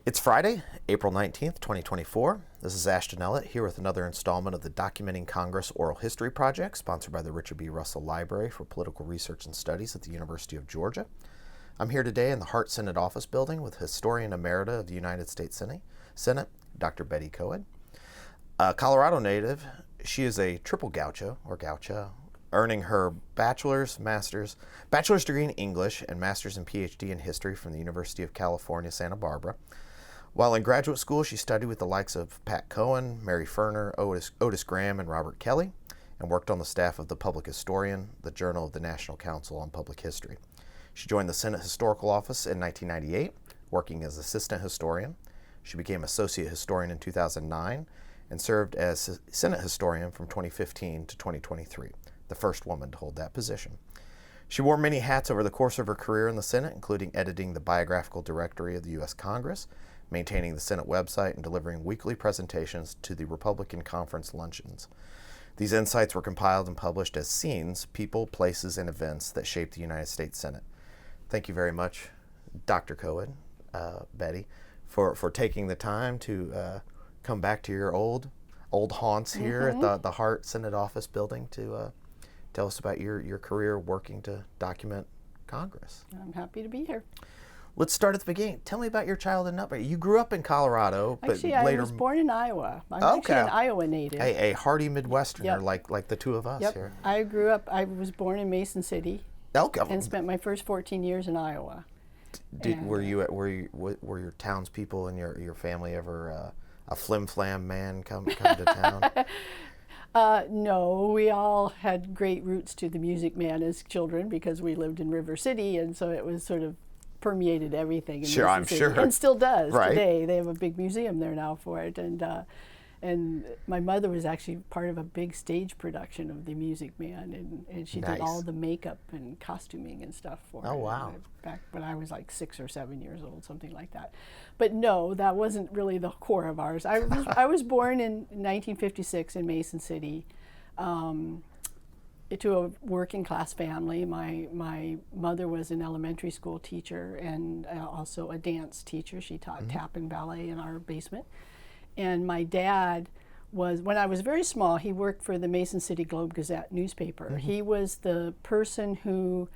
It's Friday, April 19th, 2024. This is Ashton Ellett here with another installment of the Documenting Congress Oral History Project, sponsored by the Richard B. Russell Library for Political Research and Studies at the University of Georgia. I'm here today in the Hart Senate Office Building with Historian Emerita of the United States Senate, Dr. Betty Koed. A Colorado native, she is a triple gaucho, or gaucha, earning her bachelor's degree in English and master's and PhD in history from the University of California, Santa Barbara. While in graduate school, she studied with the likes of Pat Cohen, Mary Ferner, Otis Graham, and Robert Kelly, and worked on the staff of the Public Historian, the Journal of the National Council on Public History. She joined the Senate Historical Office in 1998, working as assistant historian. She became associate historian in 2009 and served as Senate historian from 2015 to 2023, the first woman to hold that position. She wore many hats over the course of her career in the Senate, including editing the Biographical Directory of the U.S. Congress, maintaining the Senate website, and delivering weekly presentations to the Republican Conference luncheons. These insights were compiled and published as scenes, people, places, and events that shaped the United States Senate. Thank you very much, Dr. Koed, Betty, for taking the time to come back to your old haunts here at the Hart Senate Office Building to tell us about your career working to document Congress. I'm happy to be here. Let's start at the beginning. Tell me about your childhood and upbringing. You grew up in Colorado, but Actually, later... I was born in Iowa. I'm actually an Iowa native. A hardy Midwesterner, like the two of us here. I was born in Mason City and spent my first 14 years in Iowa. Were your townspeople and your family ever a flim-flam man come to town? No, we all had great roots to the Music Man as children because we lived in River City, and so it was sort of permeated everything. In I'm City, sure. and still does right. Today. They have a big museum there now for it, and my mother was actually part of a big stage production of the Music Man, and she did all the makeup and costuming and stuff for it. Oh, wow. Back when I was like 6 or 7 years old, something like that. But no, that wasn't really the core of ours. I was born in 1956 in Mason City, to a working class family. My mother was an elementary school teacher and also a dance teacher. She taught tap and ballet in our basement. And my dad was, when I was very small, he worked for the Mason City Globe-Gazette newspaper. He was the person who,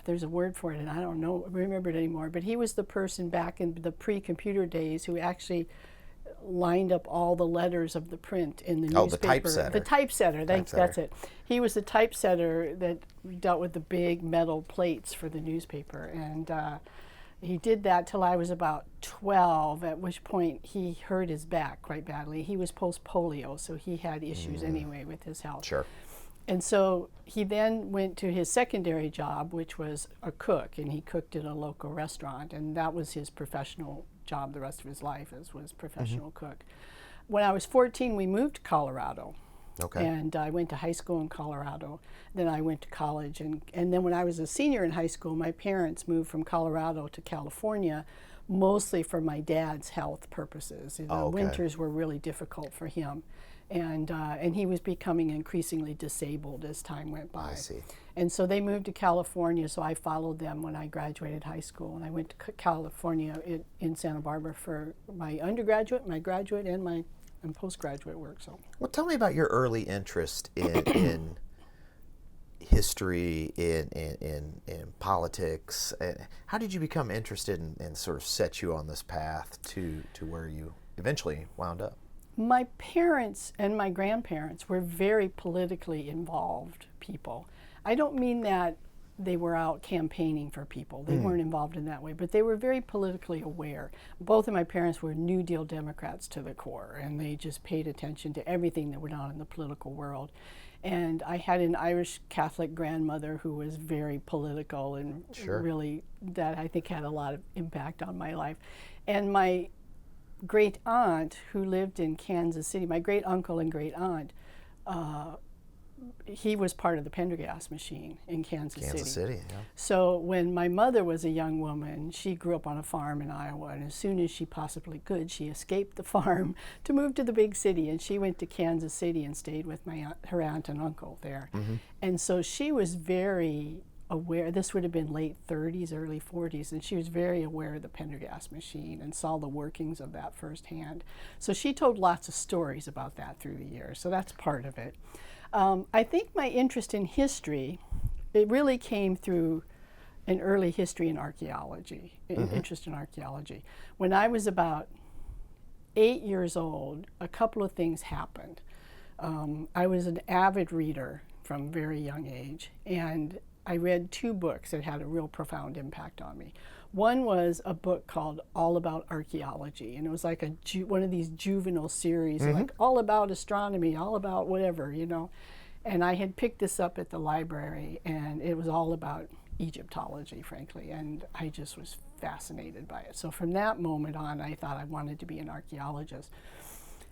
there's a word for it and I don't remember it anymore, but he was the person back in the pre-computer days who actually lined up all the letters of the print in the newspaper. The typesetter. The typesetter. That's it. He was the typesetter that dealt with the big metal plates for the newspaper, and he did that till I was about 12, at which point he hurt his back quite badly. He was post-polio, so he had issues anyway with his health. Sure. And so he then went to his secondary job, which was a cook, and he cooked in a local restaurant, and that was his professional job the rest of his life, was professional cook. When I was 14, we moved to Colorado. Okay. And I went to high school in Colorado. Then I went to college. And then when I was a senior in high school, my parents moved from Colorado to California, mostly for my dad's health purposes. Winters were really difficult for him. And he was becoming increasingly disabled as time went by. I see. And so they moved to California, so I followed them when I graduated high school. And I went to California in Santa Barbara for my undergraduate, my graduate, and postgraduate work. So, well, tell me about your early interest in history, in politics. How did you become interested and sort of set you on this path to where you eventually wound up? My parents and my grandparents were very politically involved people. I don't mean that they were out campaigning for people. They weren't involved in that way, but they were very politically aware. Both of my parents were New Deal Democrats to the core, and they just paid attention to everything that went on in the political world. And I had an Irish Catholic grandmother who was very political and really, that I think had a lot of impact on my life. And my great aunt who lived in Kansas City, my great uncle and great aunt, he was part of the Pendergast machine in Kansas City. Yeah. So when my mother was a young woman, she grew up on a farm in Iowa, and as soon as she possibly could, she escaped the farm to move to the big city, and she went to Kansas City and stayed with her aunt and uncle there. And so she was very aware. This would have been late 30s, early 40s, and she was very aware of the Pendergast machine and saw the workings of that firsthand. So she told lots of stories about that through the years. So that's part of it. I think my interest in history, it really came through an early history and archaeology, interest in archaeology. When I was about 8 years old, a couple of things happened. I was an avid reader from a very young age, and I read 2 books that had a real profound impact on me. One was a book called All About Archaeology, and it was like one of these juvenile series, like all about astronomy, all about whatever, you know. And I had picked this up at the library, and it was all about Egyptology, frankly, and I just was fascinated by it. So from that moment on, I thought I wanted to be an archaeologist.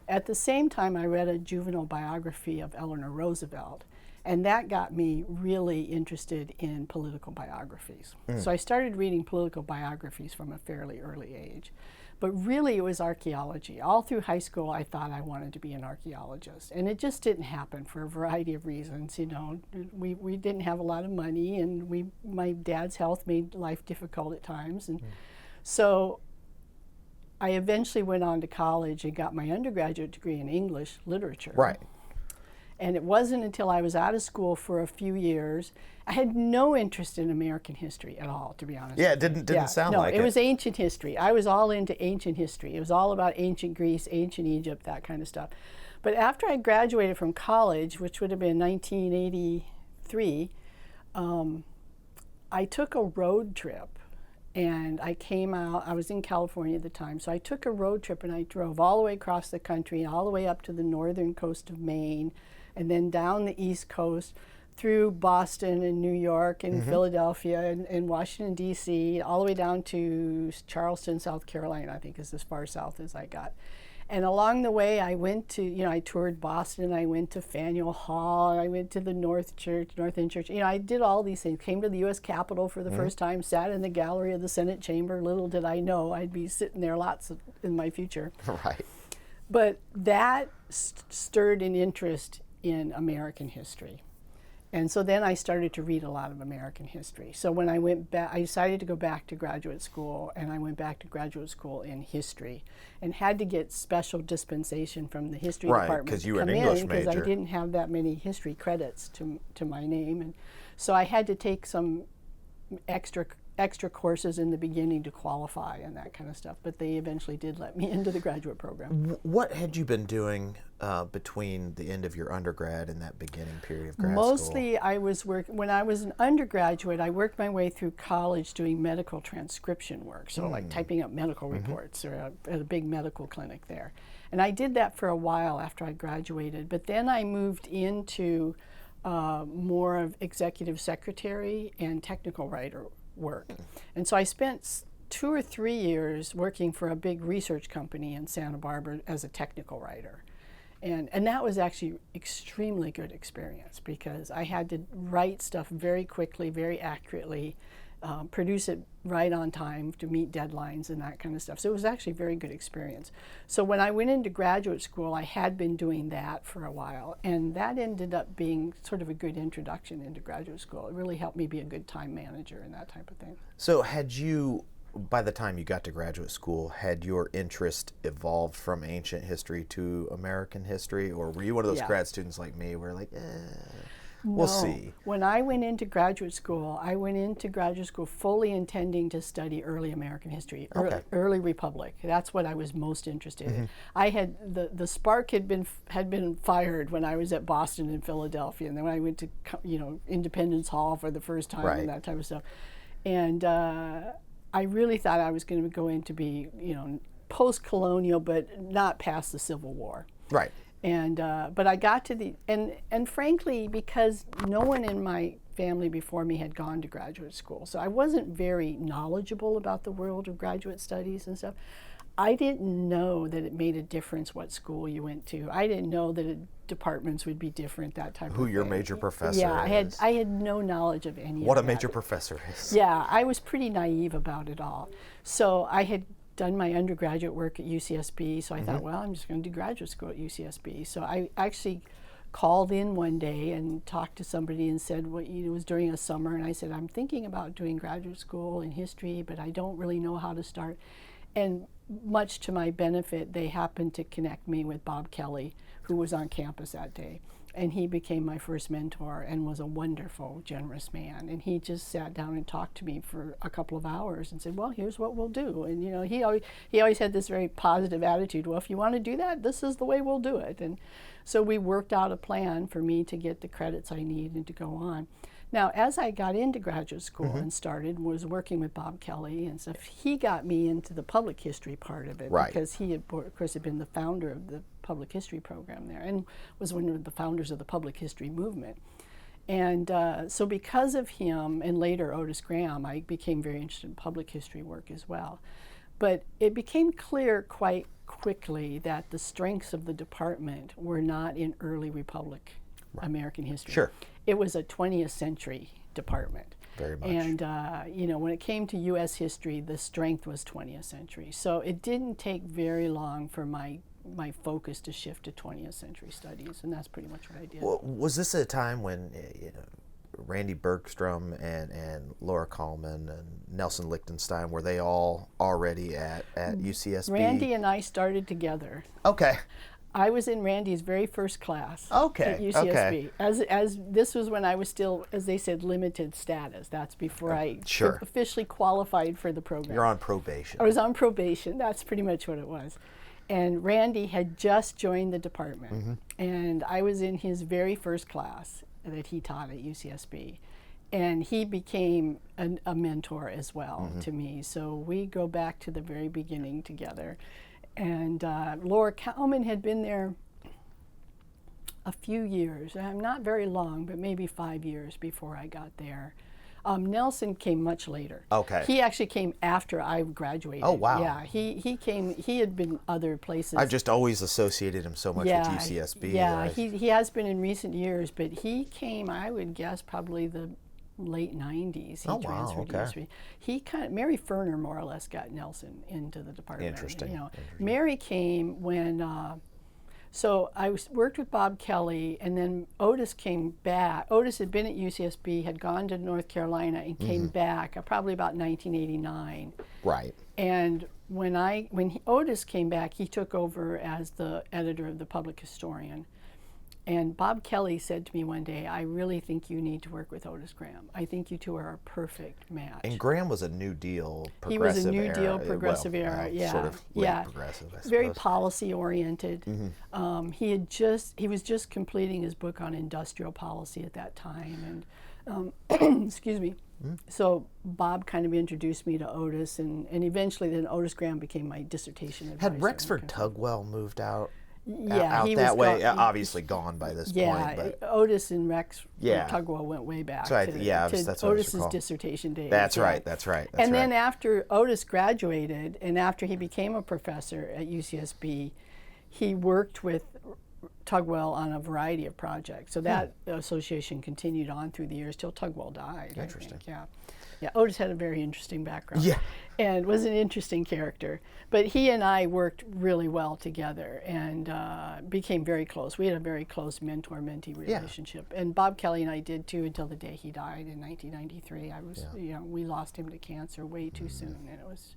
At the same time, I read a juvenile biography of Eleanor Roosevelt, and that got me really interested in political biographies. So I started reading political biographies from a fairly early age. But really, it was archaeology. All through high school, I thought I wanted to be an archaeologist. And it just didn't happen for a variety of reasons. You know, we didn't have a lot of money, and my dad's health made life difficult at times. And so I eventually went on to college and got my undergraduate degree in English literature. Right. And it wasn't until I was out of school for a few years. I had no interest in American history at all, to be honest. Yeah, it didn't sound like it. No, it was ancient history. I was all into ancient history. It was all about ancient Greece, ancient Egypt, that kind of stuff. But after I graduated from college, which would have been 1983, I took a road trip. And I came out, I was in California at the time, so I took a road trip and I drove all the way across the country, all the way up to the northern coast of Maine, and then down the East Coast through Boston and New York and Philadelphia and Washington, D.C., all the way down to Charleston, South Carolina, I think is as far south as I got. And along the way, I went to, I toured Boston, I went to Faneuil Hall, I went to the North End Church. I did all these things, came to the U.S. Capitol for the first time, sat in the gallery of the Senate chamber. Little did I know I'd be sitting there lots in my future. Right. But that stirred an interest in American history. And so then I started to read a lot of American history. So when I went back, I decided to go back to graduate school, and I went back to graduate school in history and had to get special dispensation from the history department because you were an English major. Because I didn't have that many history credits to my name. And so I had to take some extra courses in the beginning to qualify and that kind of stuff, but they eventually did let me into the graduate program. What had you been doing between the end of your undergrad and that beginning period of grad Mostly school? I was when I was an undergraduate, I worked my way through college doing medical transcription work, so like typing up medical reports or at a big medical clinic there. And I did that for a while after I graduated, but then I moved into more of executive secretary and technical writer work. And so I spent 2 or 3 years working for a big research company in Santa Barbara as a technical writer. And that was actually extremely good experience because I had to write stuff very quickly, very accurately, produce it right on time to meet deadlines and that kind of stuff. So it was actually a very good experience. So when I went into graduate school, I had been doing that for a while, and that ended up being sort of a good introduction into graduate school. It really helped me be a good time manager and that type of thing. So had you, by the time you got to graduate school, had your interest evolved from ancient history to American history, or were you one of those grad students like me where like, we'll see? When I went into graduate school, fully intending to study early American history, early Republic. That's what I was most interested in. I had the spark had been fired when I was at Boston and Philadelphia, and then when I went to Independence Hall for the first time and that type of stuff, and I really thought I was going to go in to be post-colonial, but not past the Civil War. Right. And but I got to and frankly, because no one in my family before me had gone to graduate school, so I wasn't very knowledgeable about the world of graduate studies and stuff. I didn't know that it made a difference what school you went to. I didn't know that departments would be different, that type of thing. Who your major professor is. I had no knowledge of any of that. What a major professor is. Yeah, I was pretty naive about it all. So I had done my undergraduate work at UCSB, so I thought, well, I'm just going to do graduate school at UCSB. So I actually called in one day and talked to somebody and said, well, it was during a summer, and I said, I'm thinking about doing graduate school in history, but I don't really know how to start. And much to my benefit, they happened to connect me with Bob Kelly, who was on campus that day. And he became my first mentor and was a wonderful, generous man. And he just sat down and talked to me for a couple of hours and said, well, here's what we'll do. And you know, he always had this very positive attitude. Well, if you want to do that, this is the way we'll do it. And so we worked out a plan for me to get the credits I needed to go on. Now, as I got into graduate school and was working with Bob Kelly and stuff, he got me into the public history part of it, because he, of course, had been the founder of the public history program there and was one of the founders of the public history movement. And so because of him, and later Otis Graham, I became very interested in public history work as well. But it became clear quite quickly that the strengths of the department were not in early Republic American history. Sure. It was a 20th century department. Very much. And, you know, when it came to U.S. history, the strength was 20th century. So it didn't take very long for my focus to shift to 20th century studies, and that's pretty much what I did. Well, was this a time when Randy Bergstrom and Laura Kallman and Nelson Lichtenstein, were they all already at UCSB? Randy and I started together. Okay. I was in Randy's very first class at UCSB. Okay. As this was when I was still, as they said, limited status. That's before I officially qualified for the program. You're on probation. I was on probation. That's pretty much what it was. And Randy had just joined the department, and I was in his very first class that he taught at UCSB. And he became a mentor as well to me. So we go back to the very beginning together. And Laura Kallman had been there a few years, not very long, but maybe 5 years before I got there. Nelson came much later. Okay. He actually came after I graduated. Oh, wow. Yeah, he came, he had been other places. I've just always associated him so much with UCSB. Yeah, he has been in recent years, but he came, I would guess, probably the late 90s. He transferred to USP. He Mary Ferner more or less got Nelson into the department. Interesting. You know, Mary came when so I worked with Bob Kelly, and then Otis came back. Otis had been at UCSB, had gone to North Carolina, and came back probably about 1989. Right. And when Otis came back, he took over as the editor of the Public Historian. And Bob Kelly said to me one day, I really think you need to work with Otis Graham. I think you two are a perfect match. And Graham was a New Deal, progressive He was a New era. Deal, progressive era, yeah. Sort of late progressive, I suppose. Very policy oriented. He was just completing his book on industrial policy at that time. And excuse me. So Bob kind of introduced me to Otis, and eventually then Otis Graham became my dissertation advisor. Had Rexford Tugwell moved out? Yeah, out he that was way, obviously gone by this point. But Otis and Rex Tugwell went way back to that's Otis's dissertation days. That's right. And then after Otis graduated, and after he became a professor at UCSB, he worked with Tugwell on a variety of projects. So that association continued on through the years till Tugwell died. Interesting. Yeah, Otis had a very interesting background. Yeah. And was an interesting character. But he and I worked really well together and became very close. We had a very close mentor-mentee relationship. And Bob Kelly and I did too until the day he died in 1993. We lost him to cancer way too soon, and it was.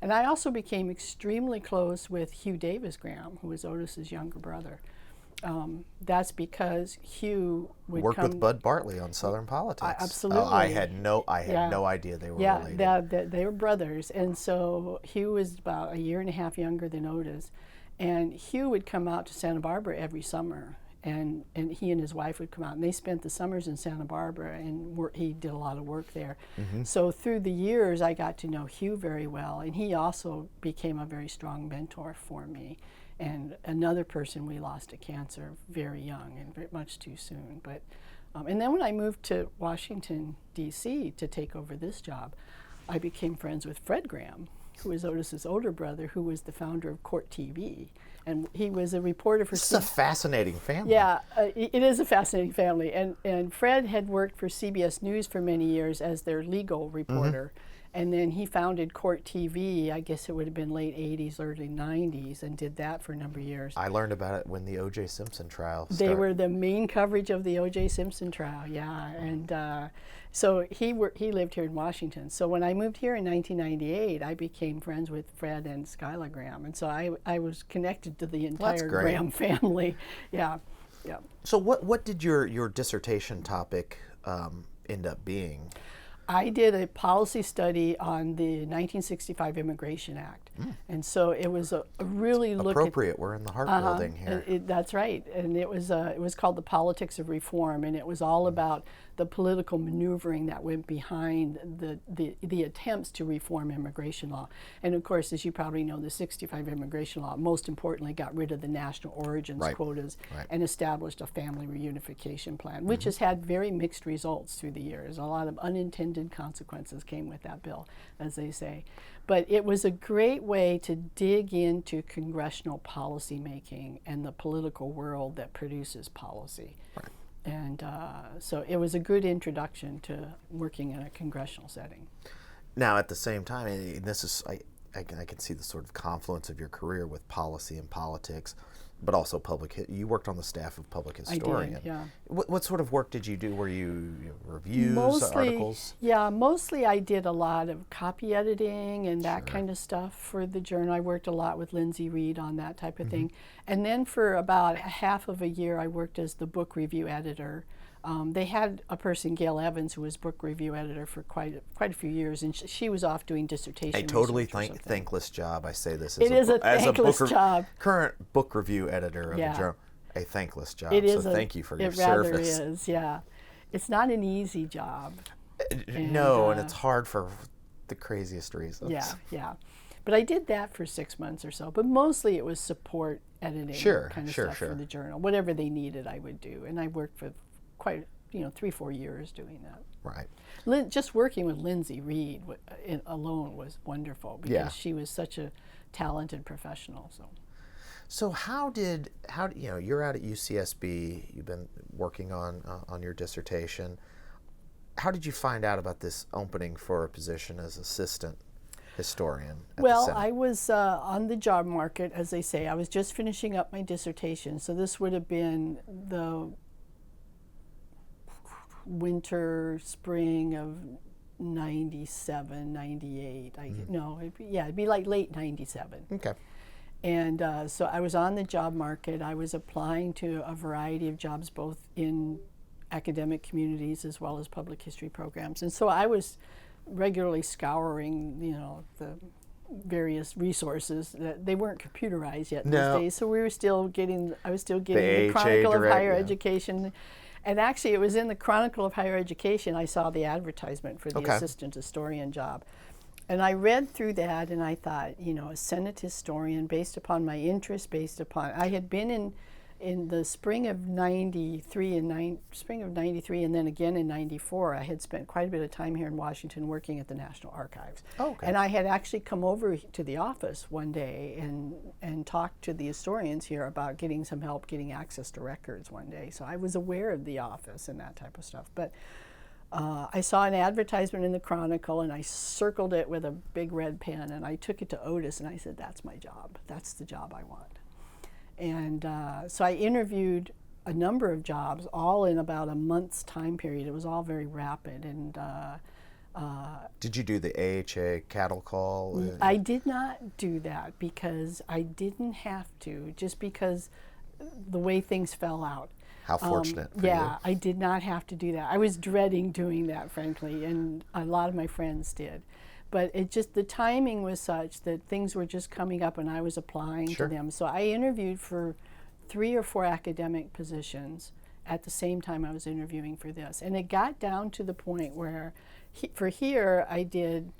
And I also became extremely close with Hugh Davis Graham, who was Otis's younger brother. That's because Hugh would worked with Bud Bartley on Southern politics. Absolutely. I had no idea they were related. Yeah, they were brothers, and so Hugh was about a year and a half younger than Otis, and Hugh would come out to Santa Barbara every summer, and he and his wife would come out, and they spent the summers in Santa Barbara, and he did a lot of work there. So through the years, I got to know Hugh very well, and he also became a very strong mentor for me. And another person we lost to cancer very young and very much too soon. But and then when I moved to Washington, D.C. to take over this job, I became friends with Fred Graham, who was Otis's older brother, who was the founder of Court TV. And he was a reporter for... It's a fascinating family. Yeah, it is a fascinating family. And Fred had worked for CBS News for many years as their legal reporter. And then he founded Court TV, I guess it would have been late 80s, early 90s, and did that for a number of years. I learned about it when the O.J. Simpson trial They started. were the main coverage of the O.J. Simpson trial, yeah. And so he lived here in Washington. So when I moved here in 1998, I became friends with Fred and Skyla Graham. And so I was connected to the entire Graham family. Yeah, yeah. So what did your dissertation topic end up being? I did a policy study on the 1965 Immigration Act. And so it was a really look Appropriate. We're in the heart building here. That's right. And it was called The Politics of Reform, and it was all about the political maneuvering that went behind the attempts to reform immigration law. And of course, as you probably know, the 65 immigration law most importantly got rid of the national origins quotas and established a family reunification plan, which has had very mixed results through the years. A lot of unintended consequences came with that bill, as they say. But it was a great way to dig into congressional policy making and the political world that produces policy. And so it was a good introduction to working in a congressional setting. Now, at the same time, and this is I can see the sort of confluence of your career with policy and politics, but also you worked on the staff of Public Historian. I did, yeah. What sort of work did you do? Were you reviews, articles? Yeah, mostly I did a lot of copy editing and that kind of stuff for the journal. I worked a lot with Lindsay Reed on that type of thing. And then for about half of a year, I worked as the book review editor. They had a person, Gail Evans, who was book review editor for quite a few years, and she was off doing dissertation. A totally thankless job. I say this as a thankless job. Current book review editor of a journal. A thankless job. It is. So thank you for your service. service. It rather is. Yeah, it's not an easy job. No, and it's hard for the craziest reasons. Yeah. But I did that for 6 months or so. But mostly it was support editing kind of stuff for the journal. Whatever they needed, I would do, and I worked for quite 3-4 years doing that. Right. Just working with Lindsay Reed alone was wonderful because she was such a talented professional. So how you're out at UCSB, you've been working on your dissertation. How did you find out about this opening for a position as assistant historian at the Senate? I was on the job market, as they say. I was just finishing up my dissertation, so this would have been the winter, spring of 97, 98. It'd be like late 97. Okay. And so I was on the job market. I was applying to a variety of jobs, both in academic communities as well as public history programs. And so I was regularly scouring, the various resources. They weren't computerized yet these days, so I was still getting the Chronicle of Higher Education. And actually, it was in the Chronicle of Higher Education I saw the advertisement for the assistant historian job. And I read through that, and I thought, a Senate historian, based upon my interest, I had been in the spring of 93 and then again in 94, I had spent quite a bit of time here in Washington working at the National Archives. And I had actually come over to the office one day and talked to the historians here about getting some help getting access to records one day. So I was aware of the office and that type of stuff. But I saw an advertisement in the Chronicle, and I circled it with a big red pen, and I took it to Otis, and I said, that's my job. That's the job I want. And so I interviewed a number of jobs, all in about a month's time period. It was all very rapid. And did you do the AHA cattle call? I did not do that because I didn't have to, just because the way things fell out. How fortunate for you. I did not have to do that. I was dreading doing that, frankly, and a lot of my friends did. But the timing was such that things were just coming up and I was applying to them. So I interviewed for 3 or 4 academic positions at the same time I was interviewing for this. And it got down to the point where for here I did,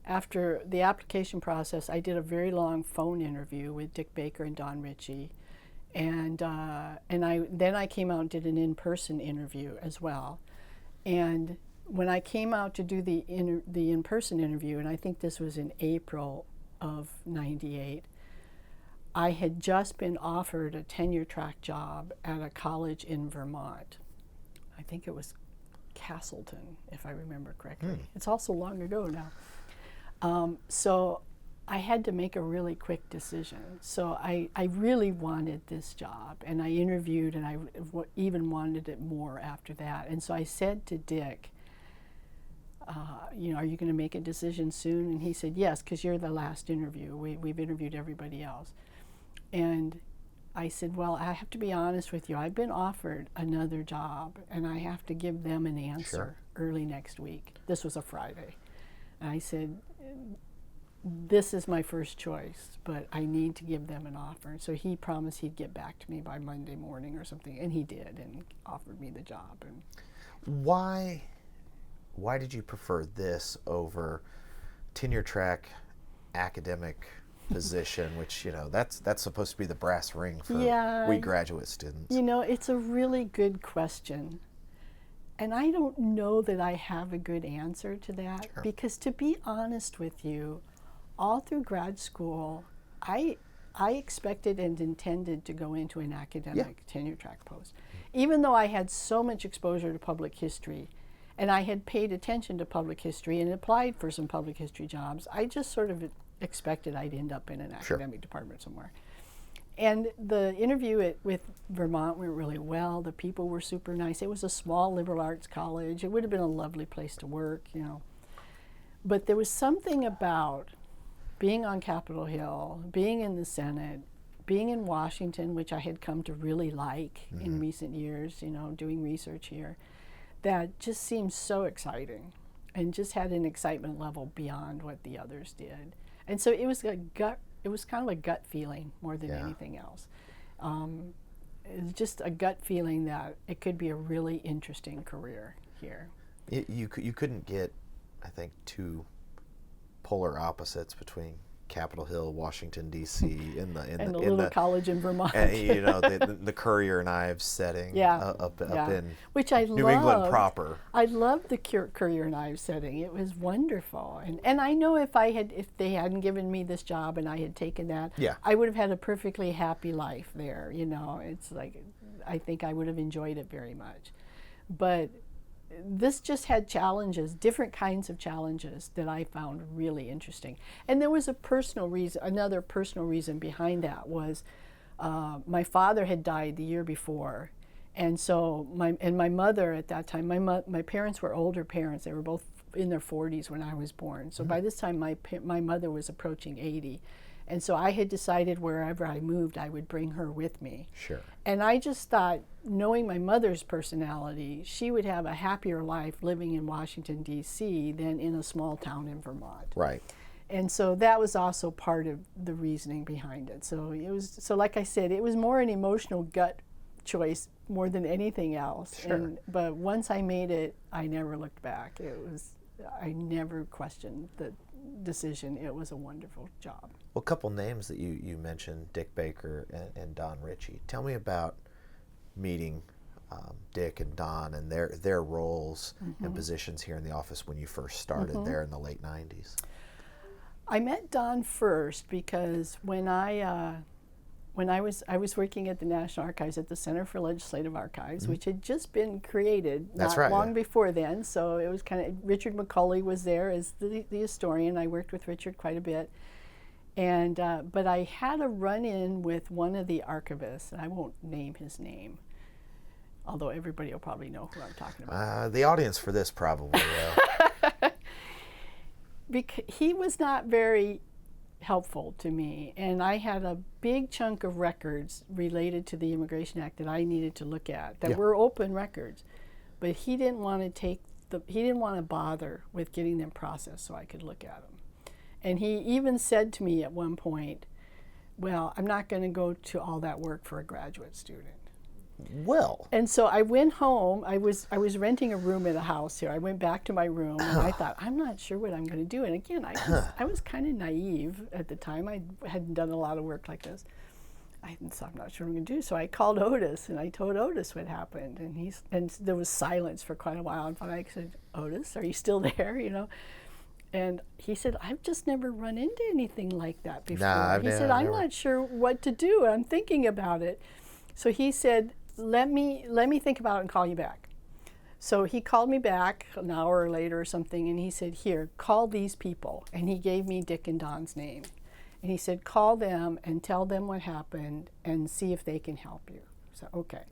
after the application process, I did a very long phone interview with Dick Baker and Don Ritchie. And I came out and did an in-person interview as well. And when I came out to do the in-person interview, and I think this was in April of 98, I had just been offered a tenure track job at a college in Vermont. I think it was Castleton, if I remember correctly. It's also long ago now. So I had to make a really quick decision. So I really wanted this job, and I interviewed, and I even wanted it more after that. And so I said to Dick, are you going to make a decision soon? And he said, yes, because you're the last interview. We've interviewed everybody else. And I said, well, I have to be honest with you. I've been offered another job, and I have to give them an answer early next week. This was a Friday. And I said, this is my first choice, but I need to give them an offer. So he promised he'd get back to me by Monday morning or something, and he did, and offered me the job. And why did you prefer this over tenure track academic position, which, that's supposed to be the brass ring for we graduate students? It's a really good question. And I don't know that I have a good answer to that, because to be honest with you, all through grad school, I expected and intended to go into an academic tenure track post. Even though I had so much exposure to public history, and I had paid attention to public history and applied for some public history jobs, I just sort of expected I'd end up in an academic department somewhere. And the interview with Vermont went really well. The people were super nice. It was a small liberal arts college. It would have been a lovely place to work, But there was something about being on Capitol Hill, being in the Senate, being in Washington, which I had come to really like in recent years, doing research here, that just seemed so exciting and just had an excitement level beyond what the others did. And so it was kind of a gut feeling more than anything else. It was just a gut feeling that it could be a really interesting career here. You couldn't get, I think, two polar opposites between Capitol Hill, Washington D.C. in the little college in Vermont. The Courier and Ives setting up in which I New England proper. I loved the Courier and Ives setting. It was wonderful, and I know if they hadn't given me this job and I had taken that, I would have had a perfectly happy life there. It's like I think I would have enjoyed it very much, but this just had challenges, different kinds of challenges that I found really interesting. And there was another personal reason behind that was my father had died the year before. And so my mother at that time, my parents were older parents. They were both in their 40s when I was born. So by this time my mother was approaching 80. And so I had decided wherever I moved, I would bring her with me. Sure. And I just thought, knowing my mother's personality, she would have a happier life living in Washington, D.C. than in a small town in Vermont. Right. And so that was also part of the reasoning behind it. So like I said, it was more an emotional gut choice more than anything else. Sure. But once I made it, I never looked back. I never questioned the decision. It was a wonderful job. Well, a couple names that you mentioned, Dick Baker and Don Ritchie. Tell me about meeting Dick and Don and their roles and positions here in the office when you first started there in the late 90s. I met Don first because when I was working at the National Archives at the Center for Legislative Archives, which had just been created long before then. So it was kind of, Richard McCauley was there as the historian. I worked with Richard quite a bit. And but I had a run-in with one of the archivists, and I won't name his name, although everybody will probably know who I'm talking about. The audience for this probably will. Because he was not very helpful to me, and I had a big chunk of records related to the Immigration Act that I needed to look at that were open records, but he didn't want to bother with getting them processed so I could look at them. And he even said to me at one point, well, I'm not going to go to all that work for a graduate student. Well. And so I went home. I was renting a room in a house here. I went back to my room, and I thought, I'm not sure what I'm going to do. And again, I was kind of naive at the time. I hadn't done a lot of work like this. I thought, I'm not sure what I'm going to do. So I called Otis, and I told Otis what happened. And there was silence for quite a while. And finally I said, Otis, are you still there? And he said, I've just never run into anything like that before. He said, I'm not sure what to do. I'm thinking about it. So he said, let me think about it and call you back. So he called me back an hour later or something, and he said, here, call these people. And he gave me Dick and Don's name. And he said, call them and tell them what happened and see if they can help you. So, okay.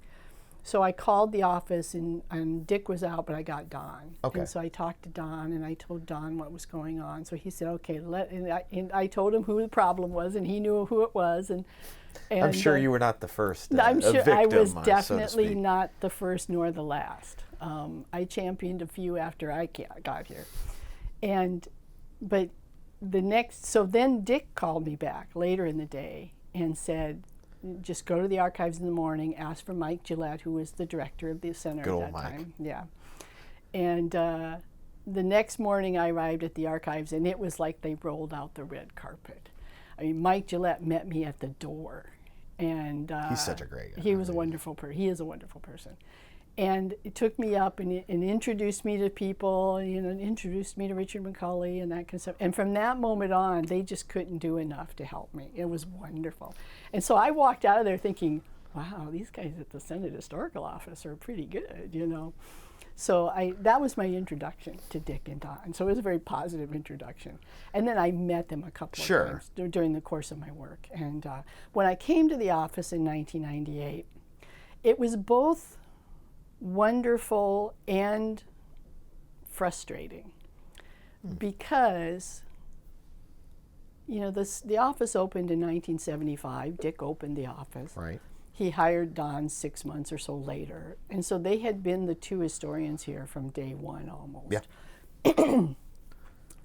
So I called the office, and Dick was out, but I got Don. Okay. And so I talked to Don, and I told Don what was going on. So he said, okay, and I told him who the problem was, and he knew who it was. And I'm sure you were not the first I'm sure victim, I was so to definitely speak. not the first nor the last. I championed a few after I got here. But so then Dick called me back later in the day and said, just go to the archives in the morning, ask for Mike Gillette, who was the director of the center Good at old that Mike. time. Yeah. And the next morning I arrived at the archives, and it was like they rolled out the red carpet. I mean, Mike Gillette met me at the door. And He's such a great guy. He was a wonderful person. He is a wonderful person. And it took me up and introduced me to people, introduced me to Richard McCauley and that kind of stuff. And from that moment on, they just couldn't do enough to help me. It was wonderful. And so I walked out of there thinking, wow, these guys at the Senate Historical Office are pretty good, So that was my introduction to Dick and Don. So it was a very positive introduction. And then I met them a couple of times during the course of my work. And when I came to the office in 1998, it was both wonderful and frustrating because the office opened in 1975. Dick opened the office. Right. He hired Don 6 months or so later, and so they had been the two historians here from day one almost. Yeah.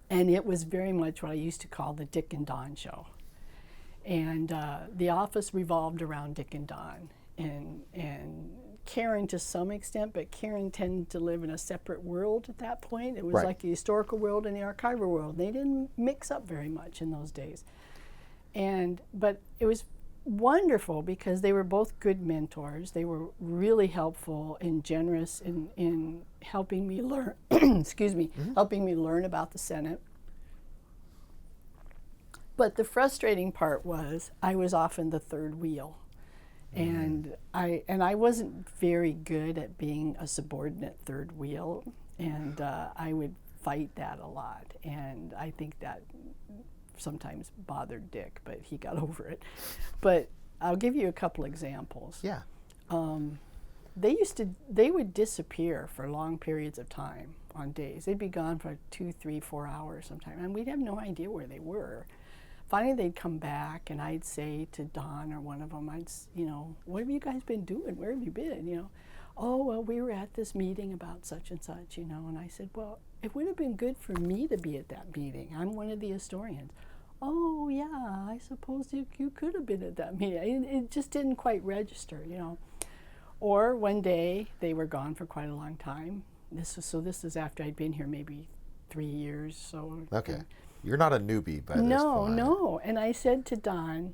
And it was very much what I used to call the Dick and Don show. And the office revolved around Dick and Don, and Karen to some extent, but Karen tended to live in a separate world at that point. It was like the historical world and the archival world. They didn't mix up very much in those days. But it was wonderful because they were both good mentors. They were really helpful and generous in helping me learn, helping me learn about the Senate. But the frustrating part was I was often the third wheel. And I wasn't very good at being a subordinate third wheel, and I would fight that a lot. And I think that sometimes bothered Dick, but he got over it. But I'll give you a couple examples. Yeah. They would disappear for long periods of time on days. They'd be gone for 2, 3, 4 hours sometimes, and we'd have no idea where they were. Finally, they'd come back, and I'd say to Don or one of them, what have you guys been doing? Where have you been? Oh, well, we were at this meeting about such and such, And I said, well, it would have been good for me to be at that meeting. I'm one of the historians. Oh, yeah, I suppose you could have been at that meeting. It just didn't quite register, Or one day, they were gone for quite a long time. This is after I'd been here maybe 3 years. So Okay. You're not a newbie by this point. No. And I said to Don,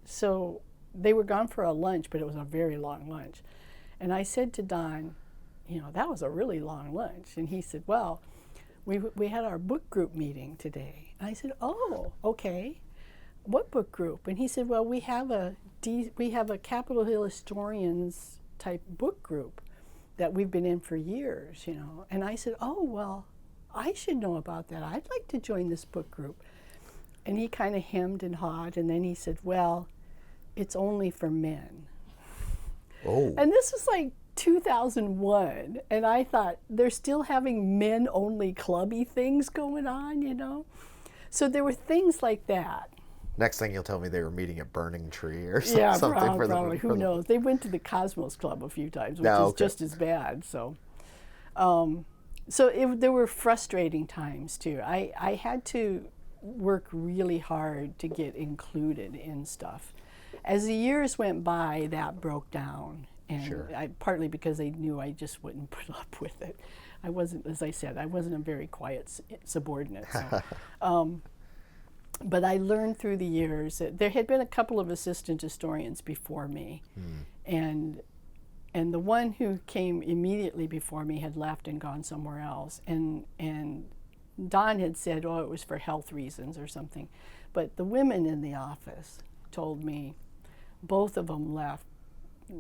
so they were gone for a lunch, but it was a very long lunch. And I said to Don, that was a really long lunch. And he said, well, we had our book group meeting today. And I said, oh, okay. What book group? And he said, well, we have a Capitol Hill historians type book group that we've been in for years, And I said, oh, well, I should know about that. I'd like to join this book group. And he kind of hemmed and hawed, and then he said, well, it's only for men. Oh. And this was like 2001, and I thought, they're still having men-only clubby things going on, So there were things like that. Next thing you'll tell me they were meeting at Burning Tree or Yeah, something. probably. Who knows? They went to the Cosmos Club a few times, which is just as bad. So, there were frustrating times too. I had to work really hard to get included in stuff. As the years went by, that broke down, and partly because they knew I just wouldn't put up with it. I wasn't, as I said, I wasn't a very quiet subordinate. So. But I learned through the years that there had been a couple of assistant historians before me, and the one who came immediately before me had left and gone somewhere else. And Don had said, oh, it was for health reasons or something. But the women in the office told me both of them left,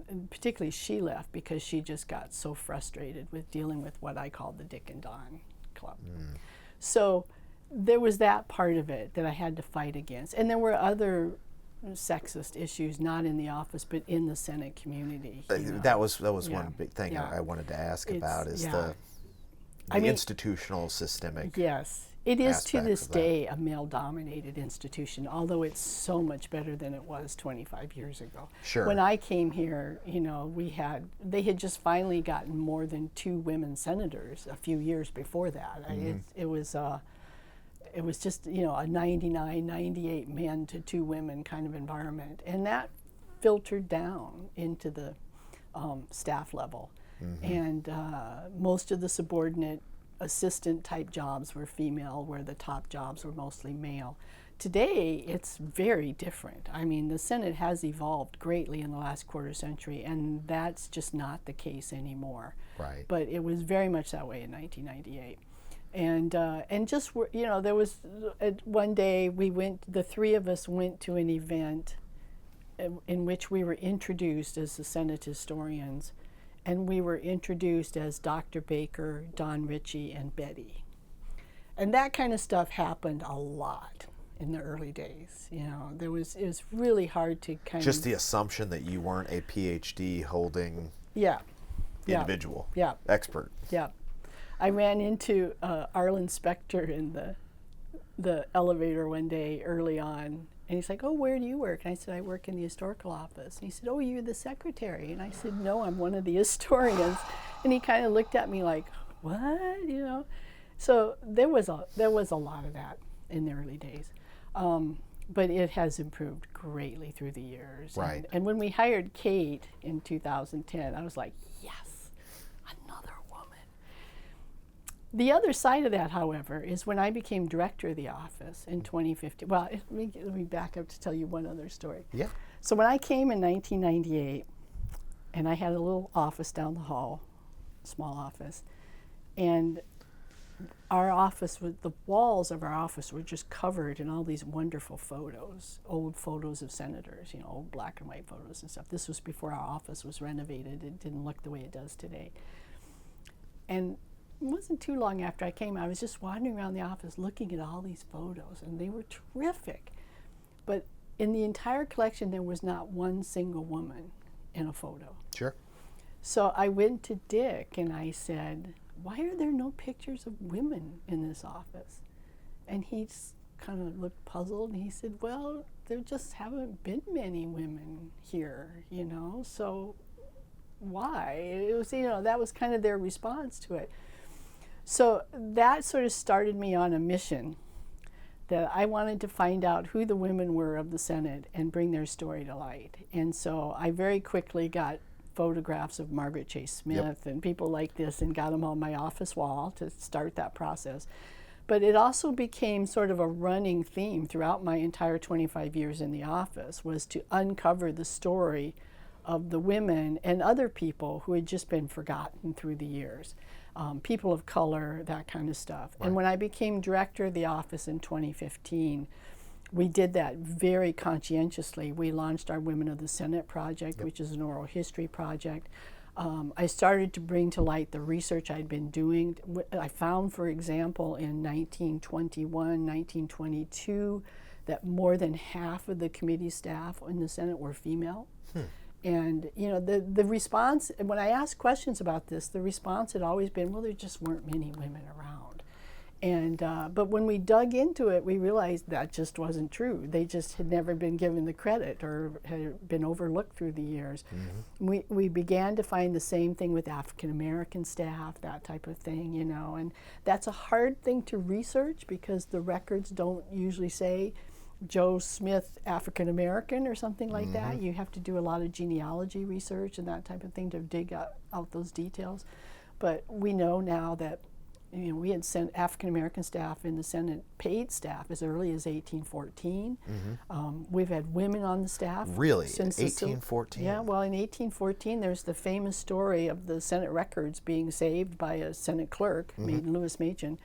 and particularly she left because she just got so frustrated with dealing with what I call the Dick and Don Club. So there was that part of it that I had to fight against. And there were other sexist issues, not in the office, but in the Senate community. That was one big thing I wanted to ask about is the institutional systemic. Yes. It is to this day a male-dominated institution, although it's so much better than it was 25 years ago. Sure. When I came here, they had just finally gotten more than 2 women senators a few years before that. It was just, a 99, 98 men to 2 women kind of environment. And that filtered down into the staff level. And most of the subordinate assistant type jobs were female, where the top jobs were mostly male. Today, it's very different. I mean, the Senate has evolved greatly in the last quarter century, and that's just not the case anymore. Right. But it was very much that way in 1998. And just, there was one day the 3 of us went to an event in which we were introduced as the Senate historians, and we were introduced as Dr. Baker, Don Ritchie, and Betty. And that kind of stuff happened a lot in the early days. It was really hard to kind just the assumption that you weren't a PhD holding individual, expert. Yeah. I ran into Arlen Specter in the elevator one day early on, and he's like, "Oh, where do you work?" And I said, "I work in the historical office." And he said, "Oh, you're the secretary?" And I said, "No, I'm one of the historians." And he kind of looked at me like, "What?" So there was a lot of that in the early days, but it has improved greatly through the years. Right. And when we hired Kate in 2010, I was like, "Yes, another woman." The other side of that, however, is when I became director of the office in 2015. Well, let me back up to tell you one other story. Yeah. So when I came in 1998, and I had a little office down the hall, small office, and our office, the walls of our office were just covered in all these wonderful photos, old photos of senators, old black and white photos and stuff. This was before our office was renovated. It didn't look the way it does today. And it wasn't too long after I came, I was just wandering around the office looking at all these photos, and they were terrific. But in the entire collection, there was not one single woman in a photo. Sure. So I went to Dick and I said, "Why are there no pictures of women in this office?" And he kind of looked puzzled, and he said, "Well, there just haven't been many women here, so why?" It was, that was kind of their response to it. So that sort of started me on a mission that I wanted to find out who the women were of the Senate and bring their story to light. And so I very quickly got photographs of Margaret Chase Smith and people like this and got them on my office wall to start that process. But it also became sort of a running theme throughout my entire 25 years in the office, was to uncover the story of the women and other people who had just been forgotten through the years. People of color, that kind of stuff. Right. And when I became director of the office in 2015, we did that very conscientiously. We launched our Women of the Senate project, which is an oral history project. I started to bring to light the research I'd been doing. I found, for example, in 1921, 1922, that more than half of the committee staff in the Senate were female. And the response, when I asked questions about this, the response had always been, well, there just weren't many women around. And but when we dug into it, we realized that just wasn't true. They just had never been given the credit or had been overlooked through the years. We began to find the same thing with African American staff, that type of thing, and that's a hard thing to research because the records don't usually say Joe Smith, African American, or something like that. You have to do a lot of genealogy research and that type of thing to dig out those details. But we know now that we had sent African American staff in the Senate, paid staff, as early as 1814. We've had women on the staff. Really? Since 1814? Yeah, well, in 1814, there's the famous story of the Senate records being saved by a Senate clerk, Lewis Machen,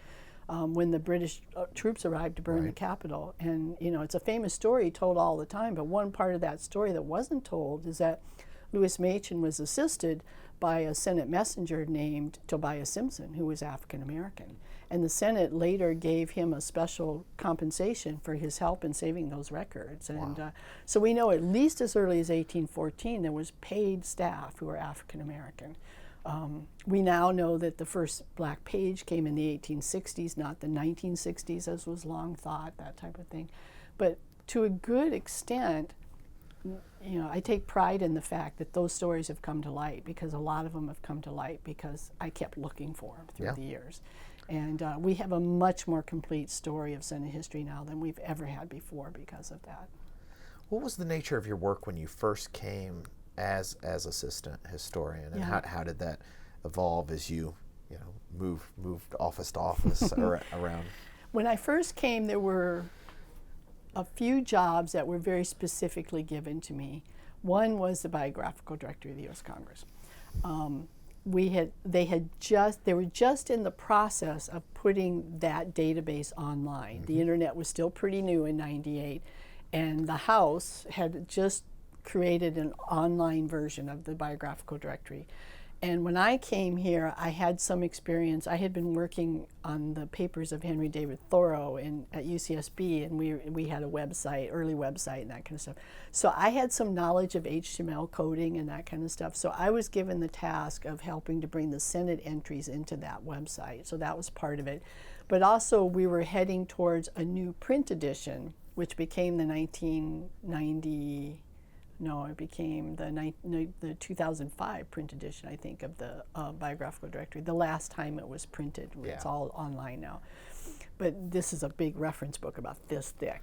when the British troops arrived to burn the Capitol. And, it's a famous story told all the time, but one part of that story that wasn't told is that Lewis Machen was assisted by a Senate messenger named Tobias Simpson, who was African American. And the Senate later gave him a special compensation for his help in saving those records. And so we know at least as early as 1814 there was paid staff who were African American. We now know that the first black page came in the 1860s, not the 1960s as was long thought, that type of thing. But to a good extent, you know, I take pride in the fact that those stories have come to light, because a lot of them have come to light because I kept looking for them through the years. And we have a much more complete story of Senate history now than we've ever had before because of that. What was the nature of your work when you first came as assistant historian, and how did that evolve as you moved office to office around? When I first came, there were a few jobs that were very specifically given to me. One was the biographical director of the U.S. Congress. They were just in the process of putting that database online. The internet was still pretty new in '98, and the House had just created an online version of the biographical directory. And when I came here, I had some experience. I had been working on the papers of Henry David Thoreau at UCSB, and we had a website, early website, and that kind of stuff. So I had some knowledge of HTML coding and that kind of stuff. So I was given the task of helping to bring the Senate entries into that website. So that was part of it. But also we were heading towards a new print edition, which became it became the 2005 print edition, I think, of the biographical directory. The last time it was printed. It's all online now. But this is a big reference book about this thick.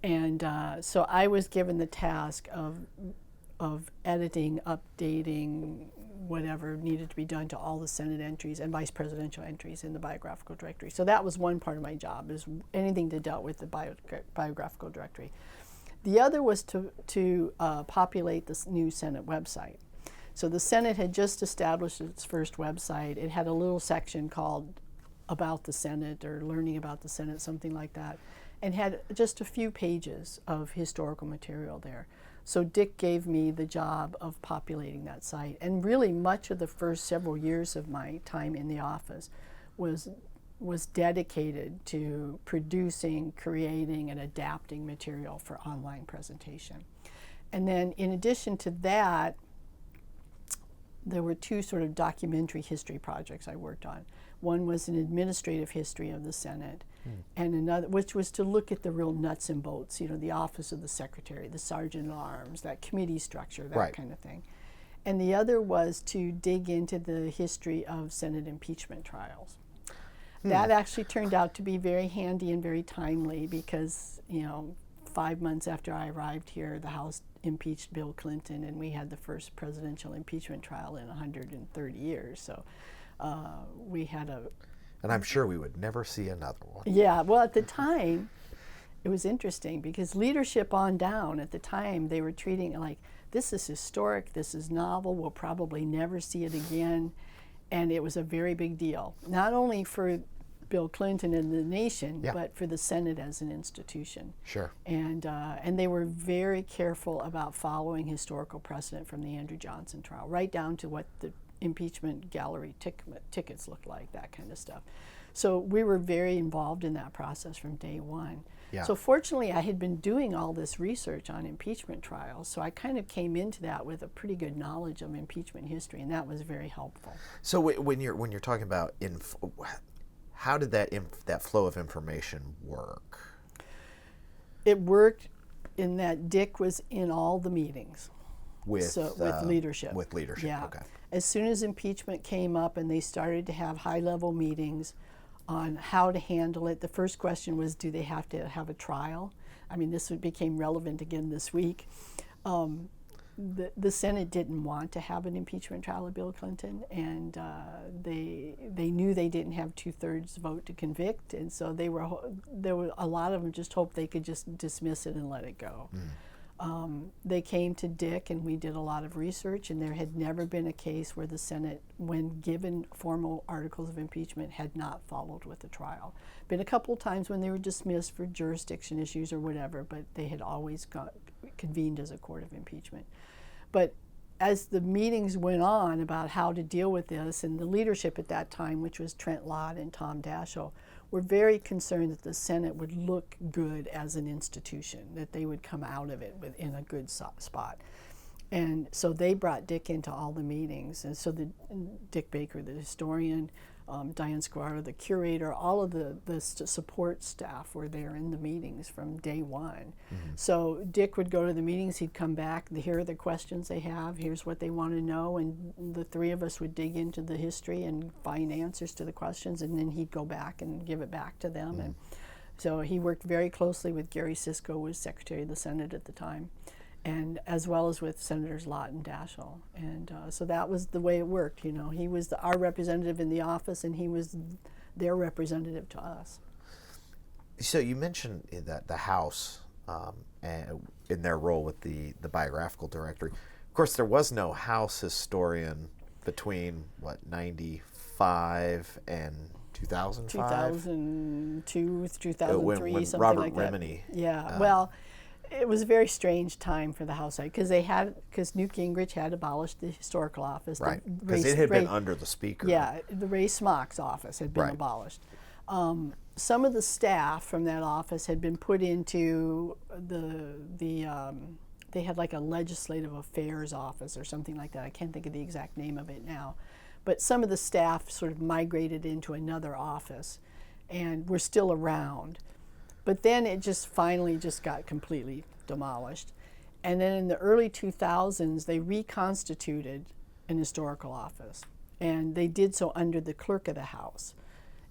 And so I was given the task of editing, updating, whatever needed to be done to all the Senate entries and vice presidential entries in the biographical directory. So that was one part of my job, is anything that dealt with the biographical directory. The other was to populate this new Senate website. So the Senate had just established its first website. It had a little section called About the Senate or Learning About the Senate, something like that, and had just a few pages of historical material there. So Dick gave me the job of populating that site. And really much of the first several years of my time in the office was dedicated to producing, creating, and adapting material for online presentation. And then in addition to that, there were two sort of documentary history projects I worked on. One was an administrative history of the Senate, and another, which was to look at the real nuts and bolts, the office of the secretary, the sergeant at arms, that committee structure, that kind of thing. And the other was to dig into the history of Senate impeachment trials. That actually turned out to be very handy and very timely because, 5 months after I arrived here, the House impeached Bill Clinton, and we had the first presidential impeachment trial in 130 years. So we had And I'm sure we would never see another one. Yeah, well, at the time, it was interesting because leadership on down, at the time, they were treating it like, this is historic, this is novel, we'll probably never see it again. And it was a very big deal, not only for Bill Clinton and the nation, but for the Senate as an institution. Sure. And they were very careful about following historical precedent from the Andrew Johnson trial, right down to what the impeachment gallery tickets looked like, that kind of stuff. So we were very involved in that process from day one. Yeah. So fortunately, I had been doing all this research on impeachment trials, so I kind of came into that with a pretty good knowledge of impeachment history, and that was very helpful. So when you're talking about how did that flow of information work? It worked in that Dick was in all the meetings with leadership. With leadership, yeah. Okay. As soon as impeachment came up and they started to have high-level meetings on how to handle it, the first question was, do they have to have a trial? I mean, this became relevant again this week. The Senate didn't want to have an impeachment trial of Bill Clinton, and they knew they didn't have 2/3 vote to convict, and so there were a lot of them just hoped they could just dismiss it and let it go. They came to Dick, and we did a lot of research, and there had never been a case where the Senate, when given formal articles of impeachment, had not followed with the trial. Been a couple of times when they were dismissed for jurisdiction issues or whatever, but they had always convened as a court of impeachment. But as the meetings went on about how to deal with this, and the leadership at that time, which was Trent Lott and Tom Daschle, were very concerned that the Senate would look good as an institution, that they would come out of it in a good spot. And so they brought Dick into all the meetings. And so Dick Baker, the historian, Diane Squarta, the curator, all of the support staff were there in the meetings from day one. Mm-hmm. So Dick would go to the meetings, he'd come back, here are the questions they have, here's what they want to know, and the three of us would dig into the history and find answers to the questions, and then he'd go back and give it back to them. Mm-hmm. And so he worked very closely with Gary Sisko, who was Secretary of the Senate at the time, and as well as with Senators Lott and Daschle. And so that was the way it worked. You know, he was our representative in the office, and he was their representative to us. So you mentioned that the House, and in their role with the biographical directory. Of course, there was no House historian between, 95 and 2005? 2002, 2003, when something Robert like that. Remini. Yeah, well, it was a very strange time for the House, because Newt Gingrich had abolished the historical office. Right, because it had been under the Speaker. Yeah, the Ray Smock's office had been abolished. Some of the staff from that office had been put into they had like a legislative affairs office or something like that. I can't think of the exact name of it now. But some of the staff sort of migrated into another office and were still around. But then it just finally got completely demolished. And then in the early 2000s, they reconstituted an historical office. And they did so under the clerk of the House.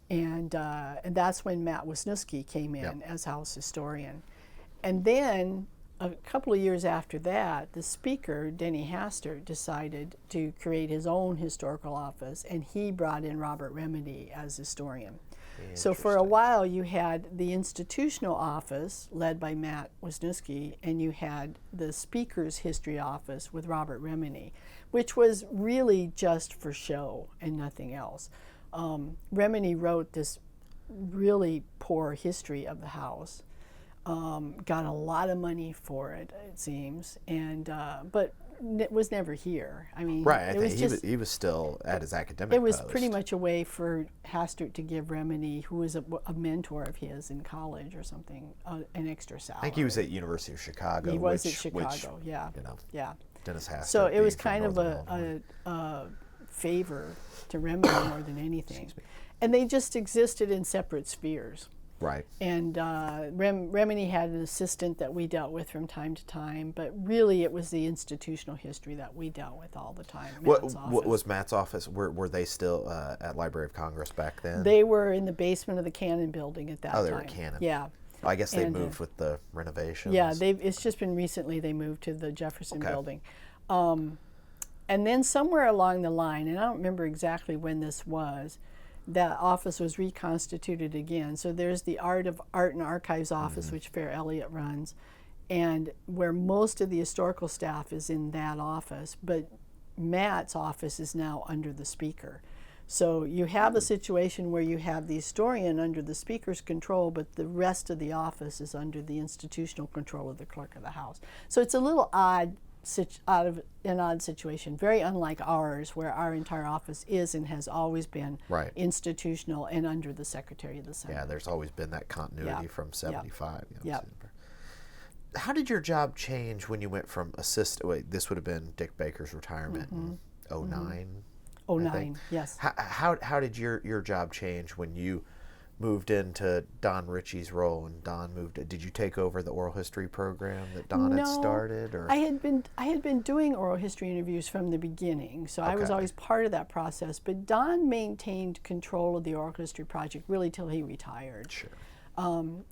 And that's when Matt Wisniewski came in as House historian. And then a couple of years after that, the Speaker, Denny Hastert, decided to create his own historical office, and he brought in Robert Remini as historian. So for a while you had the institutional office led by Matt Wisniewski, and you had the Speaker's history office with Robert Remini, which was really just for show and nothing else. Remini wrote this really poor history of the House, got a lot of money for it, it seems, and but it was never here. I mean, right. I think he was still at his academic It was post. pretty much a way for Hastert to give Remini, who was a mentor of his in college or something, an extra salary. I think he was at University of Chicago. He was at Chicago, yeah. You know, yeah. Dennis Hastert. So it was kind of a favor to Remini more than anything. And they just existed in separate spheres. Right. And Remini had an assistant that we dealt with from time to time, but really it was the institutional history that we dealt with all the time. What was Matt's office? Were they still at Library of Congress back then? They were in the basement of the Cannon building at that time. Oh, they were at Cannon. Yeah. Well, I guess they moved with the renovations. Yeah, it's just been recently they moved to the Jefferson building. And then somewhere along the line, and I don't remember exactly when this was, that office was reconstituted again. So there's the Art and Archives office, which Fair Ellett runs, and where most of the historical staff is in that office, but Matt's office is now under the Speaker. So you have a situation where you have the historian under the Speaker's control, but the rest of the office is under the institutional control of the Clerk of the House. So it's a little odd situation, very unlike ours, where our entire office is and has always been institutional and under the Secretary of the Senate. Yeah, there's always been that continuity from 75. Yeah. How did your job change when you went from assistant? This would have been Dick Baker's retirement in 09. 09, yes. How did your job change when you moved into Don Ritchie's role, and Don moved? Did you take over the oral history program that Don had started? Or I had been doing oral history interviews from the beginning, so I was always part of that process. But Don maintained control of the oral history project really till he retired. Sure.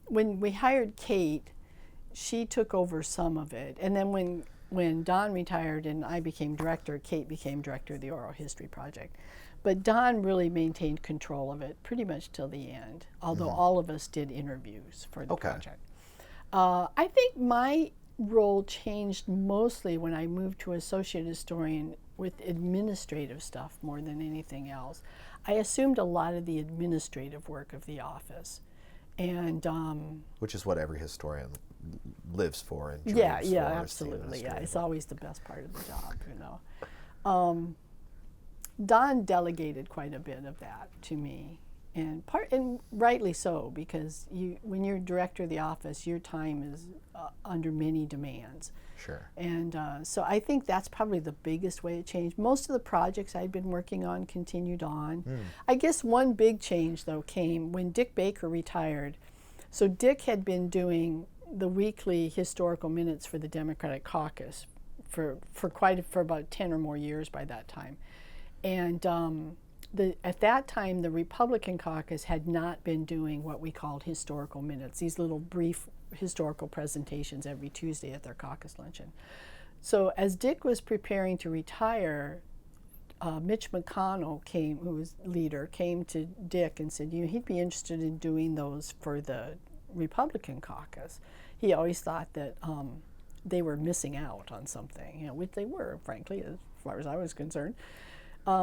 When we hired Kate, she took over some of it, and then when Don retired and I became director, Kate became director of the oral history project. But Don really maintained control of it pretty much till the end, although all of us did interviews for the project. I think my role changed mostly when I moved to associate historian with administrative stuff more than anything else. I assumed a lot of the administrative work of the office. And which is what every historian lives for and Yeah, dreams yeah, for. absolutely. Yeah, it's always the best part of the job, you know. Don delegated quite a bit of that to me, and rightly so, because when you're director of the office, your time is under many demands. Sure. And so I think that's probably the biggest way it changed. Most of the projects I'd been working on continued on. I guess one big change, though, came when Dick Baker retired. So Dick had been doing the weekly historical minutes for the Democratic caucus for about 10 or more years by that time. And at that time, the Republican caucus had not been doing what we called historical minutes, these little brief historical presentations every Tuesday at their caucus luncheon. So as Dick was preparing to retire, Mitch McConnell who was leader, came to Dick and said, he'd be interested in doing those for the Republican caucus. He always thought that they were missing out on something, which they were, frankly, as far as I was concerned. We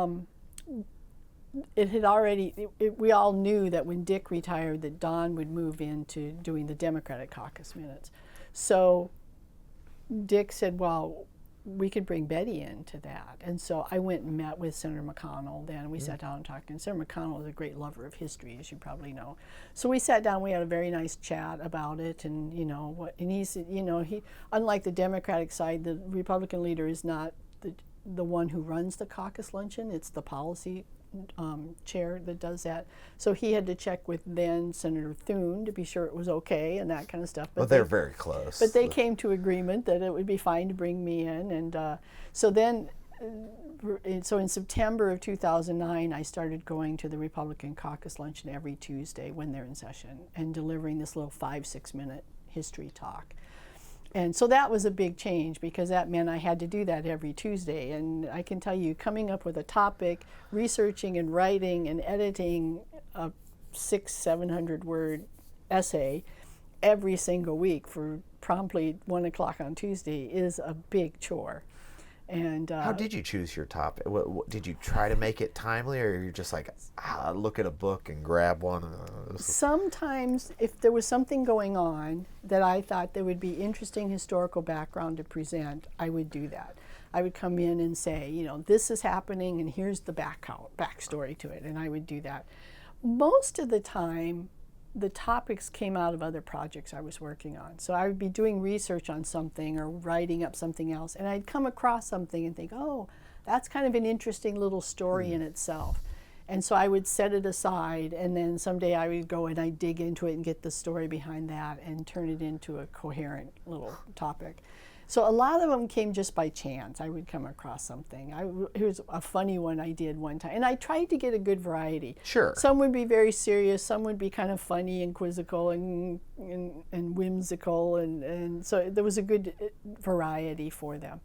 all knew that when Dick retired that Don would move into doing the Democratic caucus minutes. So Dick said, well, we could bring Betty into that. And so I went and met with Senator McConnell then, and we sat down and talked. And Senator McConnell is a great lover of history, as you probably know. So we sat down, we had a very nice chat about it, and and he said, unlike the Democratic side, the Republican leader is not the one who runs the caucus luncheon, it's the policy chair that does that. So he had to check with then Senator Thune to be sure it was okay and that kind of stuff. But they're very close. But they came to agreement that it would be fine to bring me in. And so in September of 2009, I started going to the Republican caucus luncheon every Tuesday when they're in session and delivering this little 5-6 minute history talk. And so that was a big change because that meant I had to do that every Tuesday. And I can tell you, coming up with a topic, researching and writing and editing a 600-700 word essay every single week for promptly 1 o'clock on Tuesday is a big chore. And how did you choose your topic? Did you try to make it timely, or you're just like, look at a book and grab one? Sometimes, if there was something going on that I thought there would be interesting historical background to present, I would do that. I would come in and say, this is happening, and here's the backstory to it, and I would do that. Most of the time, the topics came out of other projects I was working on. So I would be doing research on something or writing up something else, and I'd come across something and think, oh, that's kind of an interesting little story in itself. And so I would set it aside, and then someday I would go and I'd dig into it and get the story behind that and turn it into a coherent little topic. So a lot of them came just by chance. I would come across something. Here's a funny one I did one time. And I tried to get a good variety. Sure. Some would be very serious. Some would be kind of funny and quizzical and whimsical. And so there was a good variety for them.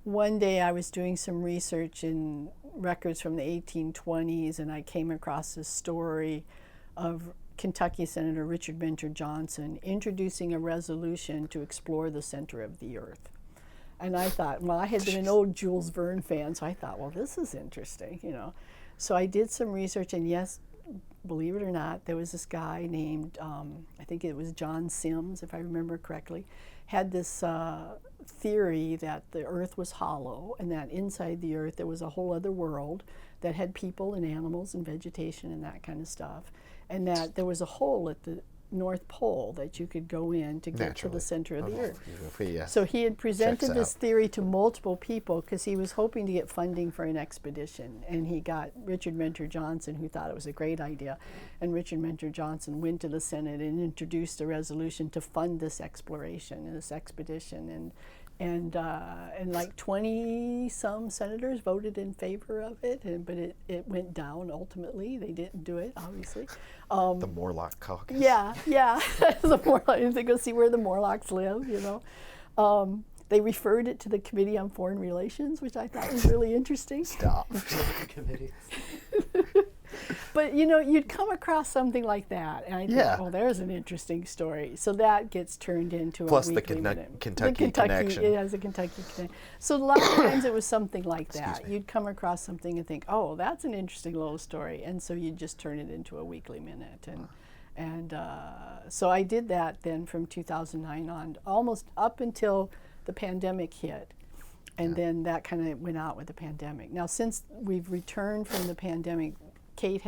One day I was doing some research in records from the 1820s, and I came across this story of Kentucky Senator Richard Mentor Johnson introducing a resolution to explore the center of the earth. And I thought, well, I had been an old Jules Verne fan, so I thought, well, this is interesting, So I did some research, and yes, believe it or not, there was this guy named, I think it was John Sims, if I remember correctly, had this theory that the earth was hollow and that inside the earth there was a whole other world that had people and animals and vegetation and that kind of stuff, and that there was a hole at the North Pole that you could go in to get to the center of the earth. Yeah. So he had presented this theory to multiple people because he was hoping to get funding for an expedition, and he got Richard Mentor Johnson, who thought it was a great idea, and Richard Mentor Johnson went to the Senate and introduced a resolution to fund this exploration and this expedition, and like 20-some senators voted in favor of it, but it went down ultimately. They didn't do it, obviously. The Morlock Caucus. Yeah. The Morlock, they go see where the Morlocks live, They referred it to the Committee on Foreign Relations, which I thought was really interesting. Stop. Committees. But you'd come across something like that, and I think, well, there's an interesting story. So that gets turned into Plus a weekly Kentucky connection. It has a Kentucky connection. So a lot of times it was something like that. You'd come across something and think, oh, that's an interesting little story, and so you'd just turn it into a weekly minute, And so I did that then from 2009 on, almost up until the pandemic hit. And then that kind of went out with the pandemic. Now, since we've returned from the pandemic, Kate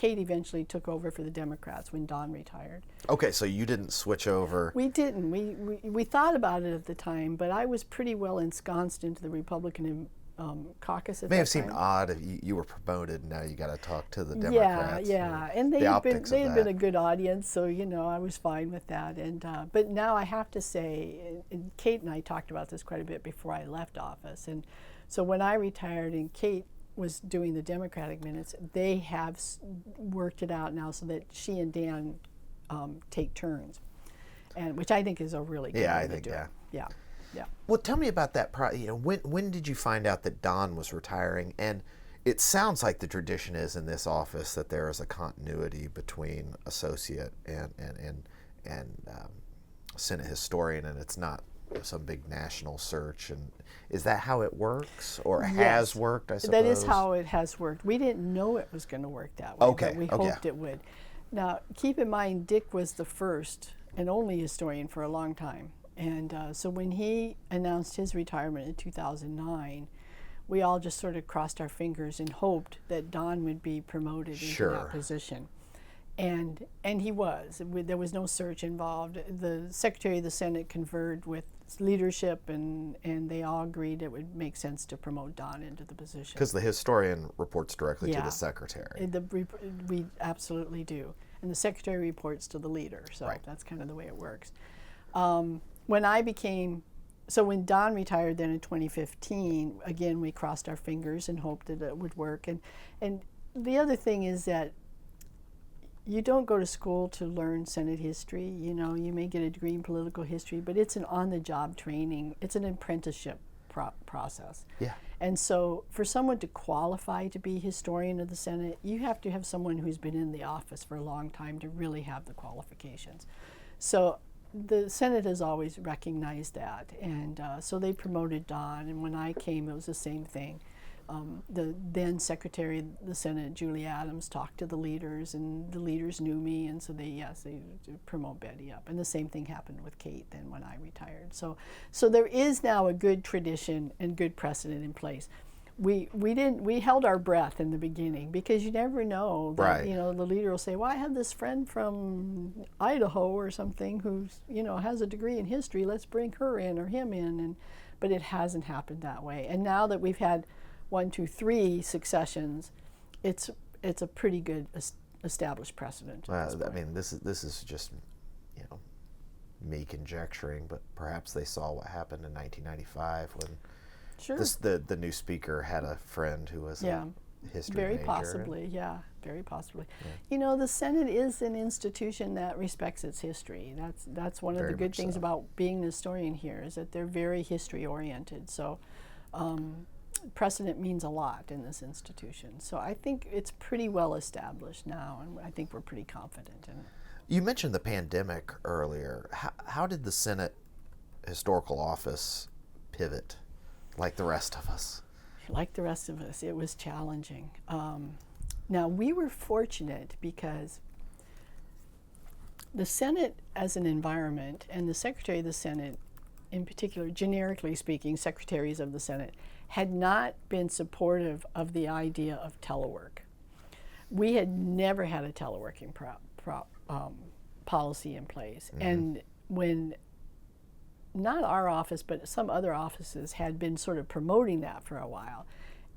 eventually took over for the Democrats when Don retired. Okay, so you didn't switch over. We didn't. We thought about it at the time, but I was pretty well ensconced into the Republican caucus at that time. May have seemed odd if you were promoted and now you got to talk to the Democrats. Yeah. And they had been a good audience, so I was fine with that. And but now I have to say, and Kate and I talked about this quite a bit before I left office. And so when I retired and Kate was doing the Democratic minutes, they have worked it out now so that she and Dan take turns, and which I think is a really good way to do it. Yeah. Well, tell me about that. When did you find out that Don was retiring? And it sounds like the tradition is in this office that there is a continuity between associate and Senate historian, and it's not some big national search. And is that how it works, or has worked? I suppose that is how it has worked. We didn't know it was going to work that way, but we hoped it would. Now, keep in mind, Dick was the first and only historian for a long time. And so when he announced his retirement in 2009, we all just sort of crossed our fingers and hoped that Don would be promoted into that position. And he was. There was no search involved. The Secretary of the Senate conferred with leadership, and they all agreed it would make sense to promote Don into the position. Because the historian reports directly to the Secretary. We absolutely do. And the Secretary reports to the leader, so that's kind of the way it works. When Don retired then in 2015, again, we crossed our fingers and hoped that it would work. And the other thing is that you don't go to school to learn Senate history. You may get a degree in political history, but it's an on-the-job training. It's an apprenticeship process. Yeah. And so for someone to qualify to be historian of the Senate, you have to have someone who's been in the office for a long time to really have the qualifications. So the Senate has always recognized that, and so they promoted Don, and when I came, it was the same thing. The then Secretary of the Senate, Julie Adams, talked to the leaders, and the leaders knew me, and so they promote Betty up. And the same thing happened with Kate then when I retired. So there is now a good tradition and good precedent in place. We held our breath in the beginning because you never know that, the leader will say, well, I have this friend from Idaho or something who's, has a degree in history, let's bring her in or him in. But it hasn't happened that way. And now that we've had 1, 2, 3 successions, it's a pretty good established precedent. I mean, this is just, me conjecturing, but perhaps they saw what happened in 1995 when the new speaker had a friend who was a history very major. Very possibly. The Senate is an institution that respects its history. That's one of the good things about being an historian here, is that they're very history oriented. So precedent means a lot in this institution. So I think it's pretty well established now, and I think we're pretty confident in it. You mentioned the pandemic earlier. How did the Senate Historical Office pivot like the rest of us? Like the rest of us, it was challenging. Now, we were fortunate because the Senate as an environment, and the Secretary of the Senate in particular, generically speaking, secretaries of the Senate, had not been supportive of the idea of telework. We had never had a teleworking policy in place. Mm-hmm. And when not our office, but some other offices had been sort of promoting that for a while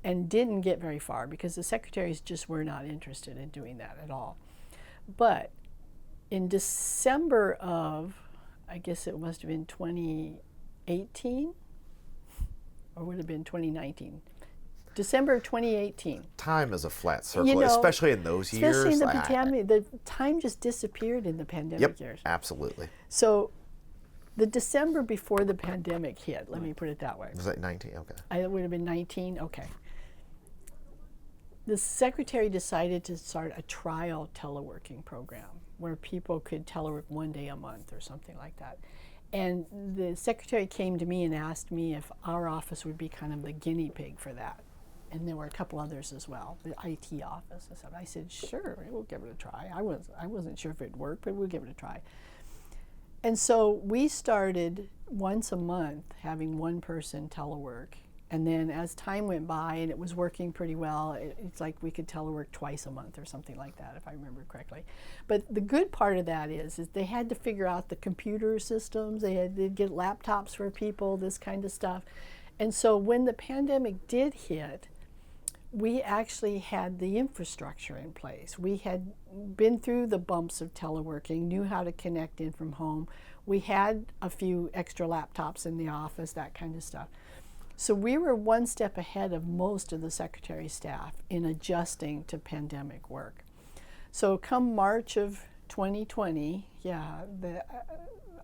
and didn't get very far because the secretaries just were not interested in doing that at all. But in December of, I guess it must have been 2018, or would have been 2019. December of 2018. Time is a flat circle, especially in those years. Especially in the pandemic. The time just disappeared in the pandemic years. Absolutely. So the December before the pandemic hit, let me put it that way. Was that 19? Okay. It would have been 19? Okay. The secretary decided to start a trial teleworking program where people could telework 1 day a month or something like that. And the secretary came to me and asked me if our office would be kind of the guinea pig for that. and there were a couple others as well, the IT office and stuff. I said, sure, we'll give it a try. I wasn't sure if it'd work, but we'll give it a try. And so we started once a month having one person telework. And then as time went by and it was working pretty well, it's like we could telework twice a month or something like that, if I remember correctly. But the good part of that is they had to figure out the computer systems. They had to get laptops for people, this kind of stuff. And so when the pandemic did hit, we actually had the infrastructure in place. We had been through the bumps of teleworking, knew how to connect in from home. We had a few extra laptops in the office, that kind of stuff. So we were one step ahead of most of the secretary staff in adjusting to pandemic work. So come March of 2020,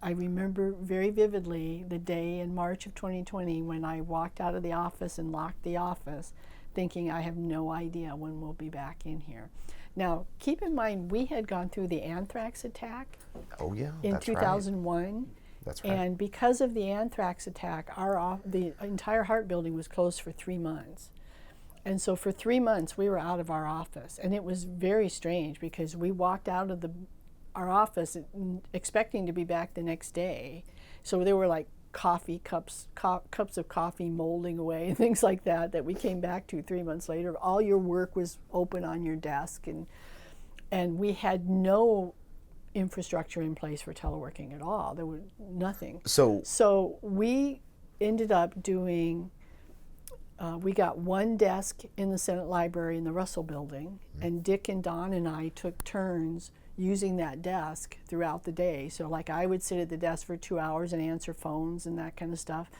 I remember very vividly the day in March of 2020 when I walked out of the office and locked the office, thinking I have no idea when we'll be back in here. Now, keep in mind, we had gone through the anthrax attack in 2001. Right. That's right. And because of the anthrax attack, the entire Hart building was closed for 3 months. And so for 3 months, we were out of our office. And it was very strange because we walked out of our office expecting to be back the next day. So there were like coffee cups of coffee molding away and things like that we came back to 3 months later. All your work was open on your desk, and we had no infrastructure in place for teleworking at all. There was nothing. So we ended up doing, we got one desk in the Senate Library in the Russell Building, and Dick and Don and I took turns using that desk throughout the day. So like I would sit at the desk for 2 hours and answer phones and that kind of stuff.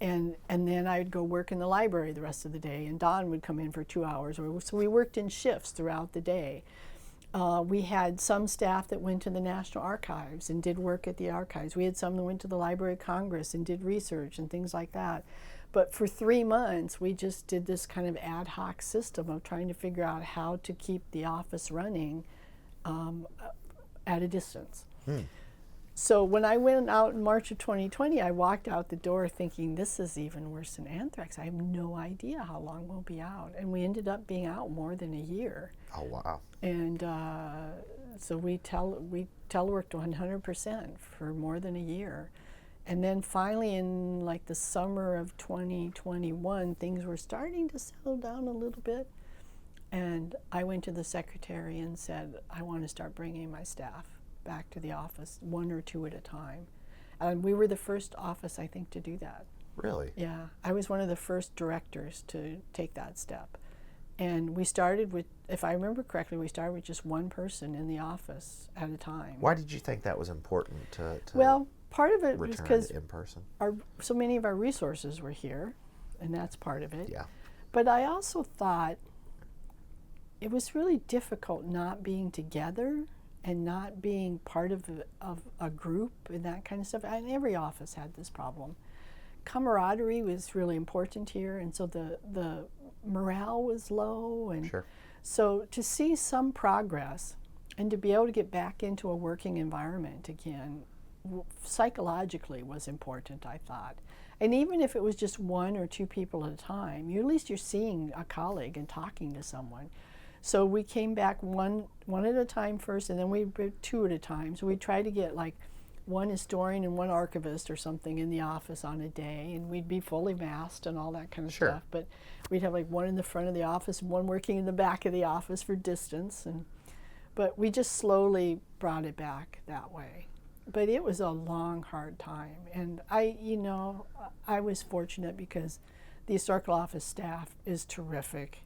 And then I would go work in the library the rest of the day, and Don would come in for 2 hours. So we worked in shifts throughout the day. We had some staff that went to the National Archives and did work at the archives. We had some that went to the Library of Congress and did research and things like that. But for 3 months, we just did this kind of ad hoc system of trying to figure out how to keep the office running at a distance. So when I went out in March of 2020, I walked out the door thinking, this is even worse than anthrax. I have no idea how long we'll be out. And we ended up being out more than a year. Oh, wow. And so we teleworked 100% for more than a year. And then finally in like the summer of 2021, things were starting to settle down a little bit. And I went to the secretary and said, I want to start bringing my staff back to the office, 1 or 2 at a time. And we were the first office, I think, to do that. Really? Yeah. I was one of the first directors to take that step. And we started with, if I remember correctly, we started with just one person in the office at a time. Why did you think that was important to well, part of it was because in person? So many of our resources were here, and that's part of it. Yeah. But I also thought it was really difficult not being together and not being part of a group and that kind of stuff. And every office had this problem. Camaraderie was really important here, and so the morale was low. And Sure. so to see some progress and to be able to get back into a working environment again, psychologically was important, I thought. And even if it was just 1 or 2 people at a time, at least you're seeing a colleague and talking to someone. So we came back one at a time first, and then we did 2 at a time. So we tried to get like 1 historian and 1 archivist or something in the office on a day, and we'd be fully masked and all that kind of Sure. stuff. But we'd have like 1 in the front of the office and 1 working in the back of the office for distance. But we just slowly brought it back that way. But it was a long, hard time. And I was fortunate because the historical office staff is terrific.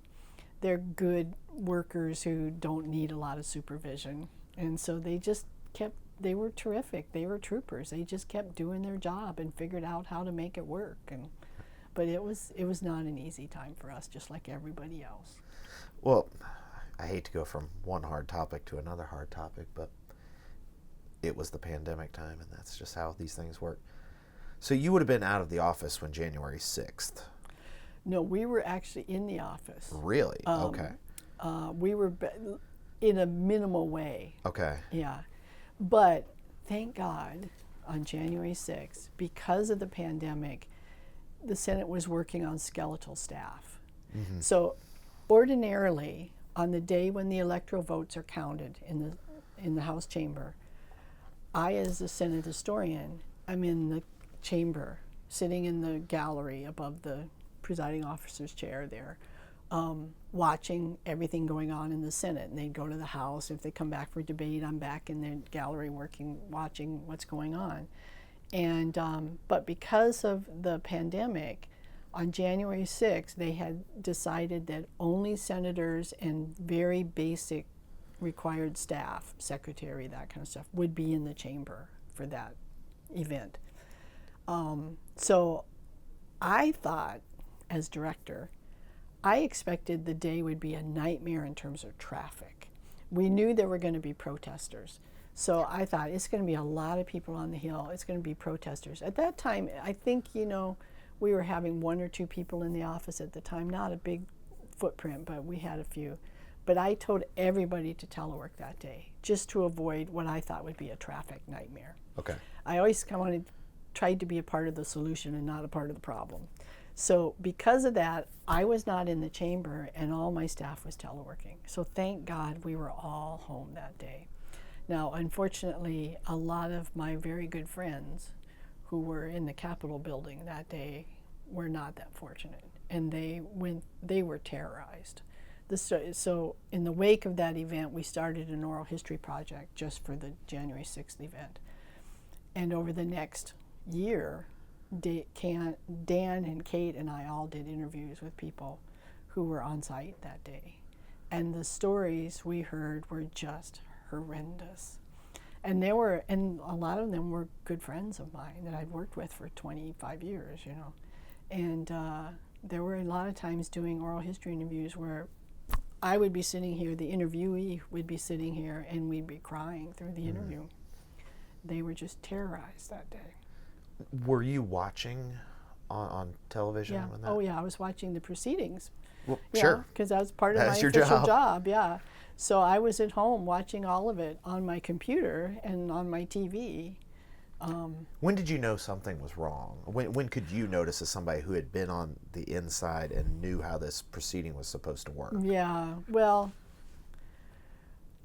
They're good workers who don't need a lot of supervision. And so they were terrific. They were troopers. They just kept doing their job and figured out how to make it work. But it was not an easy time for us, just like everybody else. Well, I hate to go from one hard topic to another hard topic, but it was the pandemic time, and that's just how these things work. So you would have been out of the office when January 6th. No, we were actually in the office. Really? Okay. We were in a minimal way. Okay. Yeah. But thank God on January 6th, because of the pandemic, the Senate was working on skeletal staff. So ordinarily, on the day when the electoral votes are counted in the House chamber, I, as a Senate historian, I'm in the chamber, sitting in the gallery above the presiding officer's chair there, watching everything going on in the Senate. And they'd go to the House. If they come back for debate, I'm back in the gallery watching what's going on. And but because of the pandemic, on January 6th, they had decided that only senators and very basic required staff, secretary, that kind of stuff, would be in the chamber for that event. So I thought, as director, I expected the day would be a nightmare in terms of traffic. We knew there were going to be protesters. So I thought it's going to be a lot of people on the Hill. It's going to be protesters. At that time, I think, we were having 1 or 2 people in the office at the time, not a big footprint, but we had a few. But I told everybody to telework that day, just to avoid what I thought would be a traffic nightmare. Okay. I always tried to be a part of the solution and not a part of the problem. So because of that, I was not in the chamber and all my staff was teleworking. So thank God we were all home that day. Now, unfortunately, a lot of my very good friends who were in the Capitol building that day were not that fortunate, and they were terrorized. So in the wake of that event, we started an oral history project just for the January 6th event. And over the next year, Dan and Kate and I all did interviews with people who were on site that day. And the stories we heard were just horrendous. And a lot of them were good friends of mine that I've worked with for 25 years, And there were a lot of times doing oral history interviews where I would be sitting here, the interviewee would be sitting here, and we'd be crying through the interview. They were just terrorized that day. Were you watching on television? Yeah. When that... Oh, yeah. I was watching the proceedings. Well, sure. Because that was part of That's my your official job. job. Yeah. So I was at home watching all of it on my computer and on my TV. When did you know something was wrong? When could you notice as somebody who had been on the inside and knew how this proceeding was supposed to work? Yeah. Well,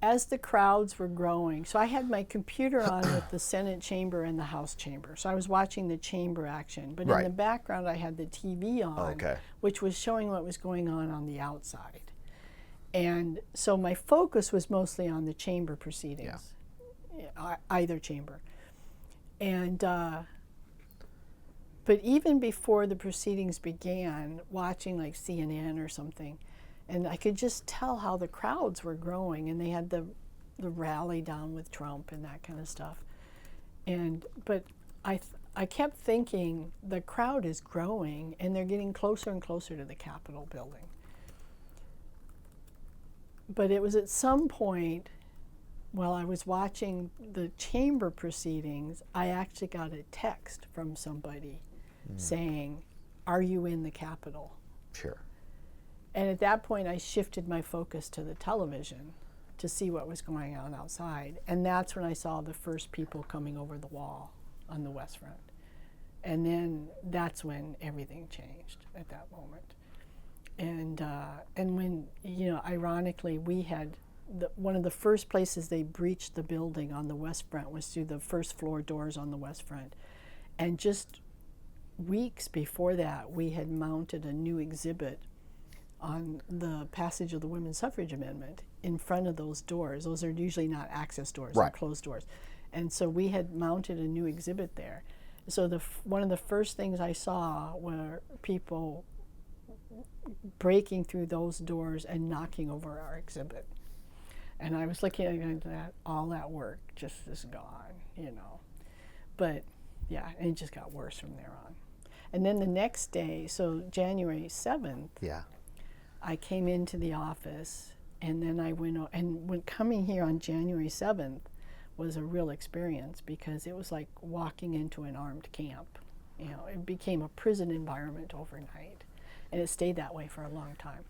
as the crowds were growing, so I had my computer on with the Senate chamber and the House chamber. So I was watching the chamber action. But in the background, I had the TV on, which was showing what was going on the outside. And so my focus was mostly on the chamber proceedings, either chamber. And but even before the proceedings began, watching like CNN or something, and I could just tell how the crowds were growing, and they had the rally down with Trump and that kind of stuff. But I kept thinking the crowd is growing, and they're getting closer and closer to the Capitol building. But it was at some point, while I was watching the chamber proceedings, I actually got a text from somebody saying, "Are you in the Capitol?" Sure. And at that point, I shifted my focus to the television to see what was going on outside. And that's when I saw the first people coming over the wall on the West Front. And then that's when everything changed at that moment. And when, ironically, we had one of the first places they breached the building on the West Front was through the first floor doors on the West Front. And just weeks before that, we had mounted a new exhibit on the passage of the Women's Suffrage Amendment in front of those doors. Those are usually not access doors, they're closed doors. And so we had mounted a new exhibit there. So one of the first things I saw were people breaking through those doors and knocking over our exhibit. And I was looking at that, all that work just is gone, But yeah, and it just got worse from there on. And then the next day, so January 7th, I came into the office, and then I went, and when coming here on January 7th was a real experience, because it was like walking into an armed camp. It became a prison environment overnight, and it stayed that way for a long time,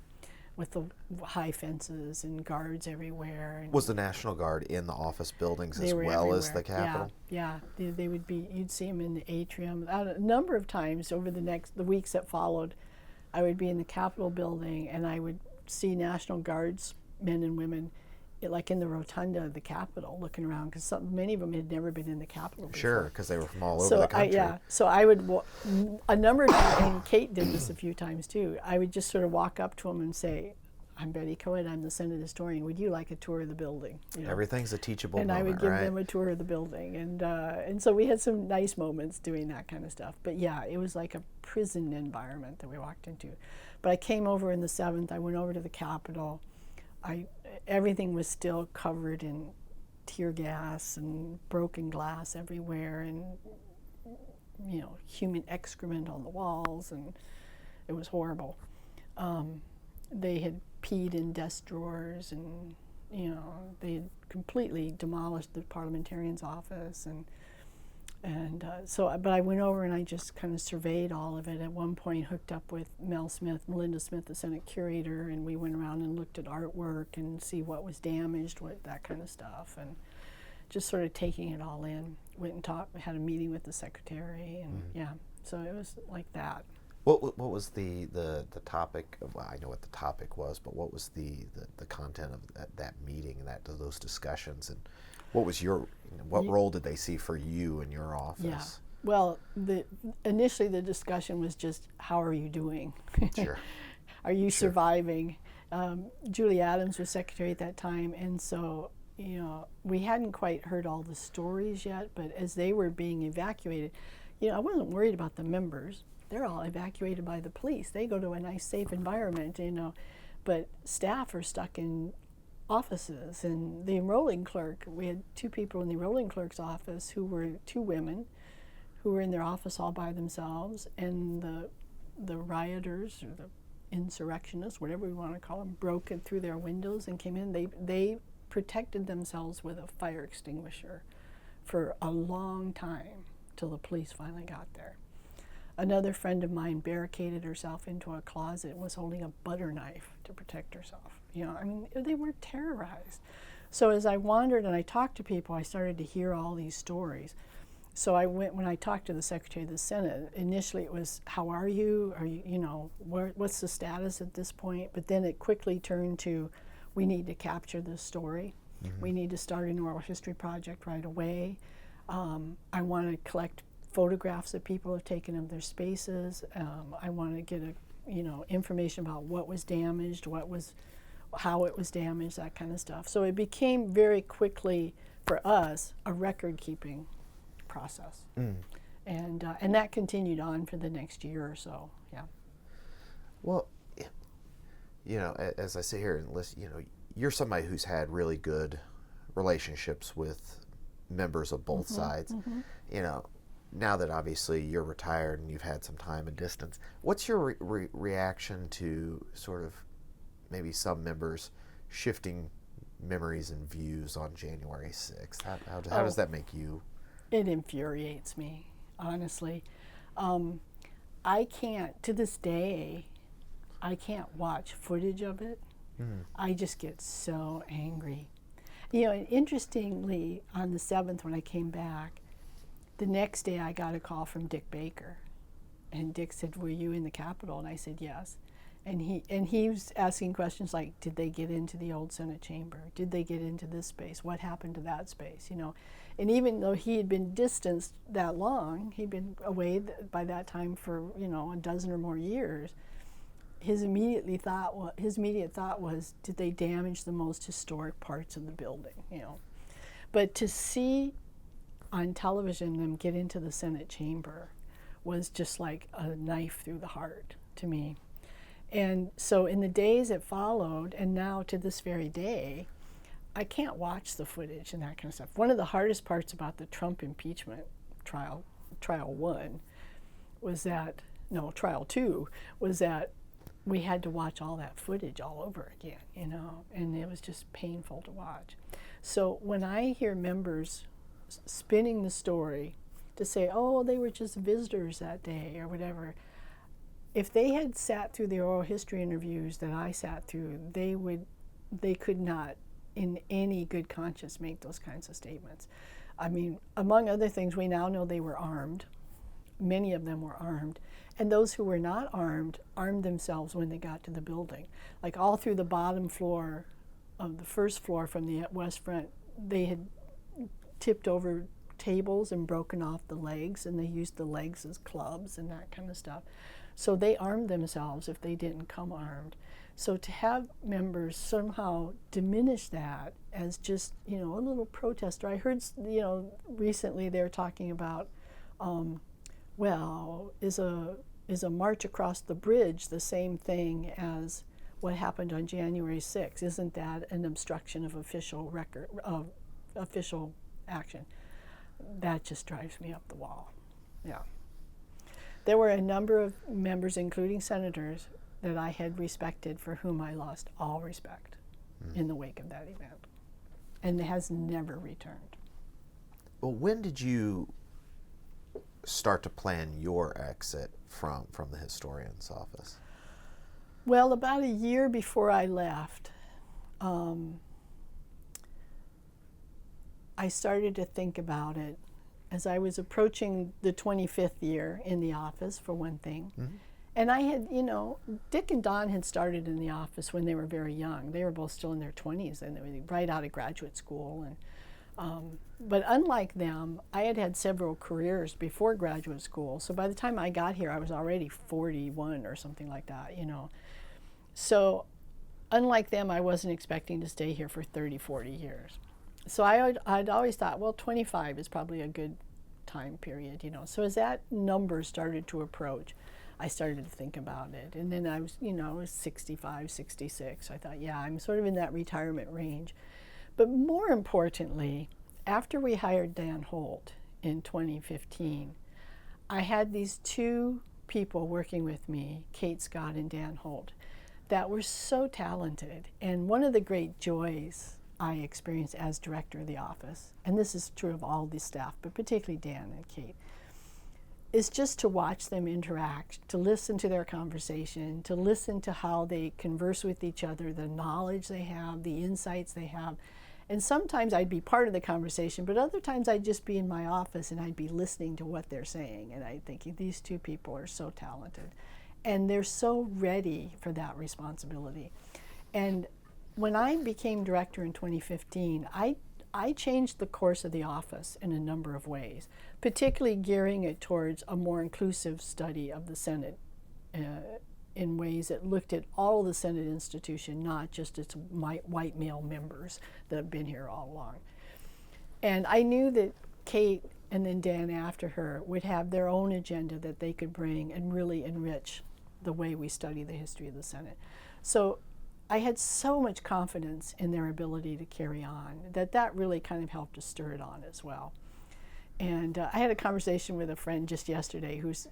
with the high fences and guards everywhere. And was the National Guard in the office buildings as well everywhere. as the Capitol? Yeah, they would be. You'd see them in the atrium. A number of times over the weeks that followed, I would be in the Capitol building, and I would see National Guards men and women like in the rotunda of the Capitol looking around, because many of them had never been in the Capitol before. Sure, because they were from all over the country. So I would, a number of times, and Kate did this a few times too, I would just sort of walk up to them and say, I'm Betty Koed, I'm the Senate historian, would you like a tour of the building? You know? Everything's a teachable and moment, I would give right? them a tour of the building. And so we had some nice moments doing that kind of stuff. But yeah, it was like a prison environment that we walked into. But I came over in the 7th, I went over to the Capitol. Everything was still covered in tear gas and broken glass everywhere, and human excrement on the walls, and it was horrible. They had peed in desk drawers, and they had completely demolished the parliamentarian's office, but I went over and I just kind of surveyed all of it. At one point, hooked up with Melinda Smith, the Senate curator, and we went around and looked at artwork and see what was damaged, that kind of stuff, and just sort of taking it all in. Went and had a meeting with the secretary, and so it was like that. What was the topic? Well, I know what the topic was, but what was the content of that meeting and those discussions, and what was what role did they see for you in your office? Yeah. Well, initially the discussion was just, how are you doing? Sure. Are you surviving? Julie Adams was secretary at that time, and so we hadn't quite heard all the stories yet, but as they were being evacuated, I wasn't worried about the members. They're all evacuated by the police. They go to a nice, safe environment, but staff are stuck in offices. And the enrolling clerk, we had 2 people in the enrolling clerk's office who were 2 women who were in their office all by themselves, and the rioters or the insurrectionists, whatever we want to call them, broke in through their windows and came in. They protected themselves with a fire extinguisher for a long time till the police finally got there. Another friend of mine barricaded herself into a closet and was holding a butter knife to protect herself. They were terrorized. So as I wandered and I talked to people, I started to hear all these stories. So when I talked to the Secretary of the Senate, initially it was, how are you? Are you, what's the status at this point? But then it quickly turned to, we need to capture this story. Mm-hmm. We need to start an oral history project right away. I want to collect photographs that people have taken of their spaces. I want to get information about what was damaged, how it was damaged, that kind of stuff. So it became very quickly, for us, a record-keeping process. And that continued on for the next year or so, yeah. Well, as I sit here and listen, you're somebody who's had really good relationships with members of both sides. Mm-hmm. Now that obviously you're retired and you've had some time and distance, what's your reaction to sort of maybe some members shifting memories and views on January 6th? How does that make you? It infuriates me, honestly. I can't, to this day, I can't watch footage of it. I just get so angry. And interestingly, on the 7th when I came back, the next day I got a call from Dick Baker. And Dick said, were you in the Capitol? And I said, yes. And he was asking questions like, did they get into the old Senate chamber? Did they get into this space? What happened to that space? And even though he had been distanced that long, he'd been away by that time for, a dozen or more years, his immediate thought was, did they damage the most historic parts of the building? But to see on television them get into the Senate chamber was just like a knife through the heart to me. And so in the days that followed, and now to this very day, I can't watch the footage and that kind of stuff. One of the hardest parts about the Trump impeachment trial 1, was that, trial 2, was that we had to watch all that footage all over again, and it was just painful to watch. So when I hear members spinning the story to say, oh, they were just visitors that day or whatever, if they had sat through the oral history interviews that I sat through, they could not in any good conscience make those kinds of statements. I mean, among other things, we now know they were armed. many of them were armed. And those who were not armed themselves when they got to the building. Like all through the bottom floor of the first floor from the west front, they had tipped over tables and broken off the legs, and they used the legs as clubs and that kind of stuff. So they armed themselves if they didn't come armed. So to have members somehow diminish that as just, a little protester. I heard, recently they were talking about, is a march across the bridge the same thing as what happened on January 6th? Isn't that an obstruction of official action? That just drives me up the wall. Yeah. There were a number of members, including senators, that I had respected for whom I lost all respect in the wake of that event, and has never returned. Well, when did you start to plan your exit from the historian's office? Well, about a year before I left, I started to think about it as I was approaching the 25th year in the office, for one thing. Mm-hmm. And I had, Dick and Don had started in the office when they were very young. They were both still in their 20s, and they were right out of graduate school. And but unlike them, I had had several careers before graduate school. So by the time I got here, I was already 41 or something like that, So unlike them, I wasn't expecting to stay here for 30, 40 years. So I'd always thought, 25 is probably a good time period, So as that number started to approach, I started to think about it. And then I was 65, 66. I thought, I'm sort of in that retirement range. But more importantly, after we hired Dan Holt in 2015, I had these two people working with me, Kate Scott and Dan Holt, that were so talented. And one of the great joys I experienced as director of the office, and this is true of all the staff, but particularly Dan and Kate, is just to watch them interact, to listen to their conversation, to listen to how they converse with each other, the knowledge they have, the insights they have. And sometimes I'd be part of the conversation, but other times I'd just be in my office and I'd be listening to what they're saying. And I'd think, these two people are so talented. And they're so ready for that responsibility. And when I became director in 2015, I changed the course of the office in a number of ways, particularly gearing it towards a more inclusive study of the Senate in ways that looked at all of the Senate institution, not just its white male members that have been here all along. And I knew that Kate and then Dan after her would have their own agenda that they could bring and really enrich the way we study the history of the Senate. So I had so much confidence in their ability to carry on that really kind of helped to stir it on as well. And I had a conversation with a friend just yesterday who's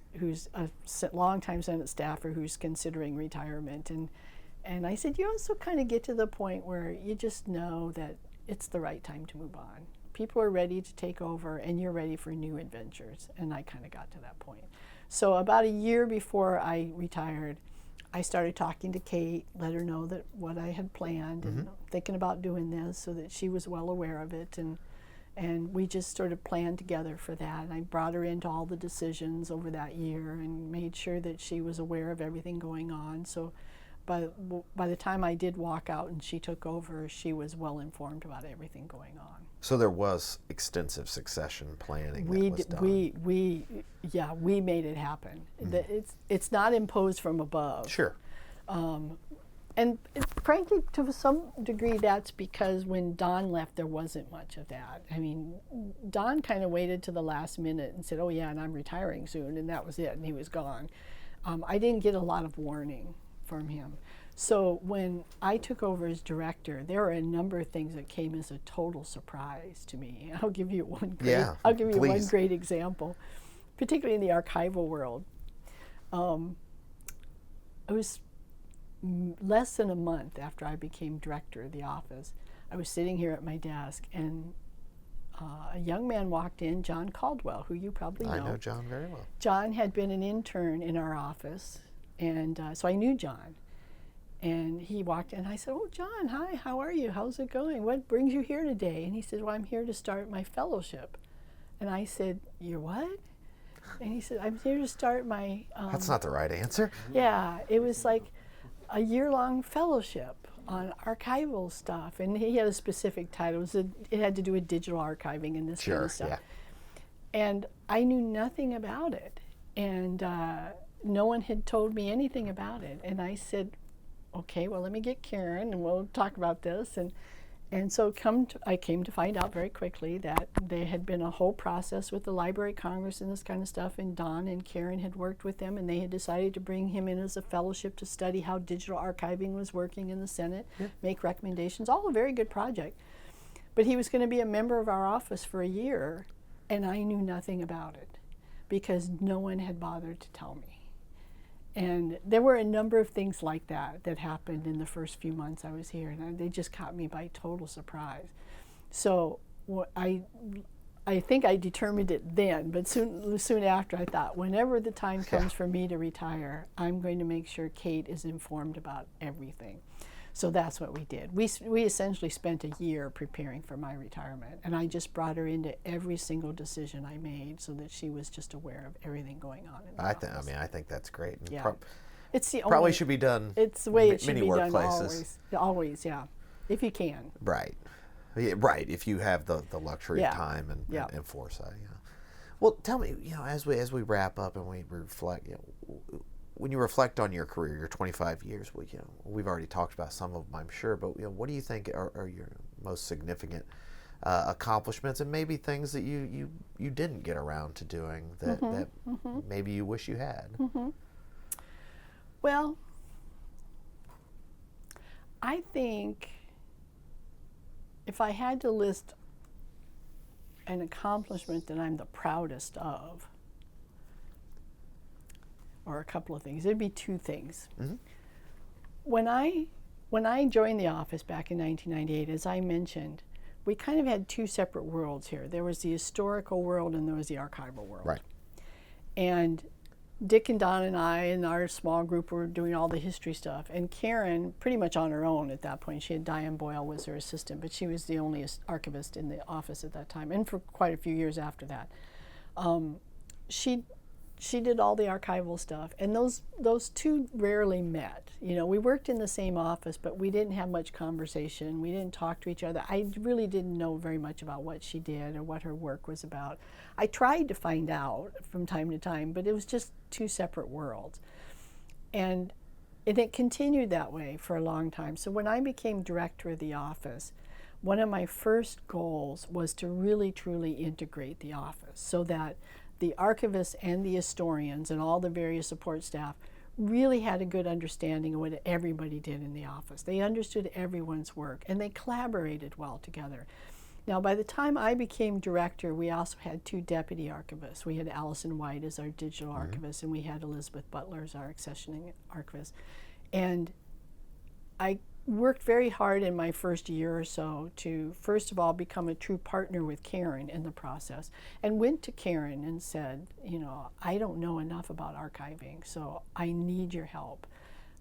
a longtime Senate staffer who's considering retirement. And I said, you also kind of get to the point where you just know that it's the right time to move on. People are ready to take over, and you're ready for new adventures. And I kind of got to that point. So about a year before I retired, I started talking to Kate, let her know that what I had planned and thinking about doing this, so that she was well aware of it. And we just sort of planned together for that. And I brought her into all the decisions over that year and made sure that she was aware of everything going on. So by the time I did walk out and she took over, she was well informed about everything going on. So there was extensive succession planning that was done. We made it happen. It's not imposed from above. Sure. And frankly, to some degree, that's because when Don left, there wasn't much of that. I mean, Don kind of waited to the last minute and said, and I'm retiring soon, and that was it, and he was gone. I didn't get a lot of warning from him. So when I took over as director, there were a number of things that came as a total surprise to me. I'll give you one great example, particularly in the archival world. It was less than a month after I became director of the office. I was sitting here at my desk, and a young man walked in, John Caldwell, who you probably know. I know John very well. John had been an intern in our office, and so I knew John. And he walked in, and I said, John, hi, how are you? How's it going? What brings you here today? And he said, I'm here to start my fellowship. And I said, you're what? And he said, I'm here to start my... That's not the right answer. Yeah, it was like a year-long fellowship on archival stuff. And he had a specific title. It had to do with digital archiving and this kind of stuff. Yeah. And I knew nothing about it. And no one had told me anything about it. And I said, okay, well, let me get Karen and we'll talk about this. And so I came to find out very quickly that there had been a whole process with the Library of Congress and this kind of stuff, and Don and Karen had worked with them, and they had decided to bring him in as a fellowship to study how digital archiving was working in the Senate, make recommendations, all a very good project. But he was going to be a member of our office for a year, and I knew nothing about it because no one had bothered to tell me. And there were a number of things like that that happened in the first few months I was here, and they just caught me by total surprise. So I think I determined it then, but soon after I thought, whenever the time comes for me to retire, I'm going to make sure Kate is informed about everything. So that's what we did. We essentially spent a year preparing for my retirement, and I just brought her into every single decision I made so that she was just aware of everything going on in the office. I think that's great. And Yeah. It's the probably only, should be done. It's the way it should many be workplaces. done always, yeah, if you can. Right. Yeah, right. If you have the luxury of time and foresight. Yeah. Well, tell me, as we wrap up and we reflect, when you reflect on your career, your 25 years, we've already talked about some of them, I'm sure, but what do you think are your most significant accomplishments, and maybe things that you didn't get around to doing that maybe you wish you had? Well, I think if I had to list an accomplishment that I'm the proudest of, or a couple of things, it'd be two things. When I joined the office back in 1998, as I mentioned, we kind of had two separate worlds here. There was the historical world and there was the archival world. Right. And Dick and Don and I and our small group were doing all the history stuff. And Karen, pretty much on her own at that point, she had Diane Boyle was her assistant, but she was the only archivist in the office at that time, and for quite a few years after that. She did all the archival stuff, and those two rarely met. We worked in the same office, but we didn't have much conversation. We didn't talk to each other. I really didn't know very much about what she did or what her work was about. I tried to find out from time to time, but it was just two separate worlds. And it continued that way for a long time. So when I became director of the office, one of my first goals was to really, truly integrate the office so that the archivists and the historians and all the various support staff really had a good understanding of what everybody did in the office. They understood everyone's work, and they collaborated well together. Now, by the time I became director, we also had two deputy archivists. We had Allison White as our digital archivist, and we had Elizabeth Butler as our accessioning archivist. And I worked very hard in my first year or so to, first of all, become a true partner with Karen in the process, and went to Karen and said, I don't know enough about archiving, so I need your help.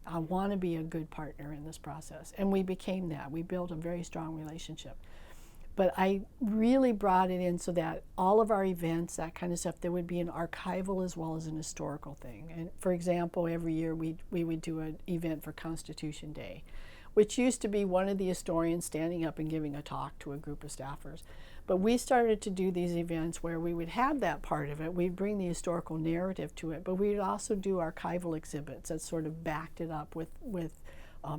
I want to be a good partner in this process. And we became that. We built a very strong relationship. But I really brought it in so that all of our events, that kind of stuff, there would be an archival as well as an historical thing. And for example, every year we would do an event for Constitution Day, which used to be one of the historians standing up and giving a talk to a group of staffers. But we started to do these events where we would have that part of it. We'd bring the historical narrative to it, but we'd also do archival exhibits that sort of backed it up with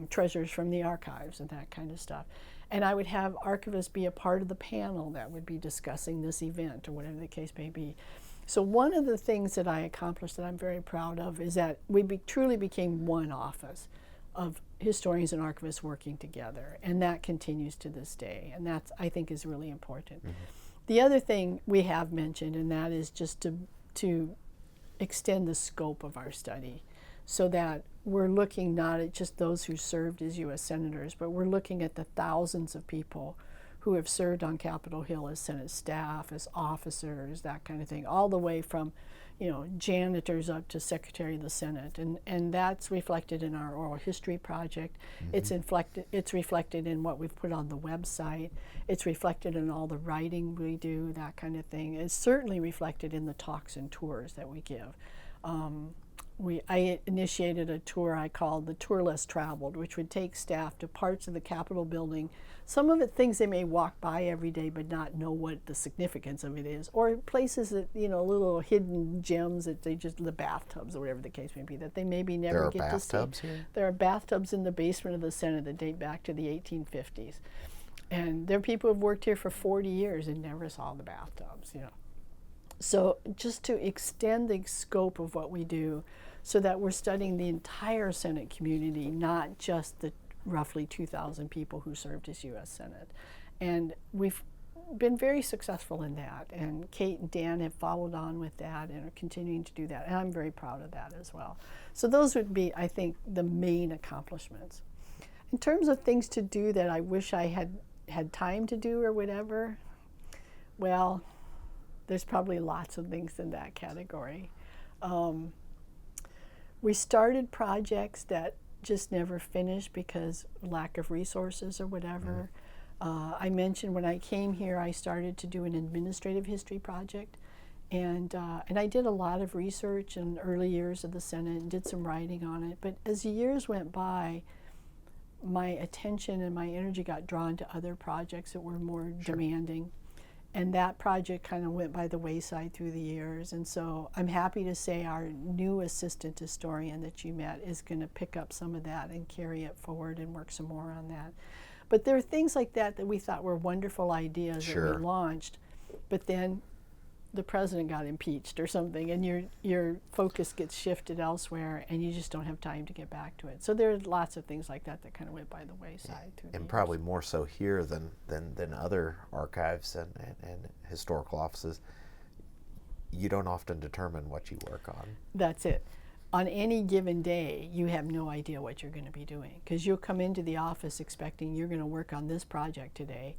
treasures from the archives and that kind of stuff. And I would have archivists be a part of the panel that would be discussing this event or whatever the case may be. So one of the things that I accomplished that I'm very proud of is that we truly became one office of historians and archivists working together, and that continues to this day, and that's, I think, is really important. The other thing we have mentioned, and that is just to extend the scope of our study so that we're looking not at just those who served as U.S. senators, but we're looking at the thousands of people who have served on Capitol Hill as Senate staff, as officers, that kind of thing, all the way from janitors up to Secretary of the Senate, and that's reflected in our oral history project. It's reflected in what we've put on the website. It's reflected in all the writing we do, that kind of thing. It's certainly reflected in the talks and tours that we give. I initiated a tour I called the Tour Less Traveled, which would take staff to parts of the Capitol building. Some of it things they may walk by every day but not know what the significance of it is, or places that, little hidden gems that the bathtubs or whatever the case may be, that they maybe never get to see. There are bathtubs here? There are bathtubs in the basement of the Senate that date back to the 1850s. And there are people who have worked here for 40 years and never saw the bathtubs, So just to extend the scope of what we do so that we're studying the entire Senate community, not just the roughly 2,000 people who served as U.S. Senate. And we've been very successful in that. And Kate and Dan have followed on with that and are continuing to do that. And I'm very proud of that as well. So those would be, I think, the main accomplishments. In terms of things to do that I wish I had time to do or whatever, well, there's probably lots of things in that category. We started projects that just never finished because lack of resources or whatever. I mentioned when I came here, I started to do an administrative history project, and I did a lot of research in the early years of the Senate and did some writing on it. But as the years went by, my attention and my energy got drawn to other projects that were more demanding. And that project kind of went by the wayside through the years. And so I'm happy to say our new assistant historian that you met is going to pick up some of that and carry it forward and work some more on that. But there are things like that that we thought were wonderful ideas that we launched, but then the president got impeached or something, and your focus gets shifted elsewhere, and you just don't have time to get back to it. So there are lots of things like that that kind of went by the wayside. And probably more so here than other archives and historical offices. You don't often determine what you work on. That's it. On any given day, you have no idea what you're going to be doing, because you'll come into the office expecting you're going to work on this project today,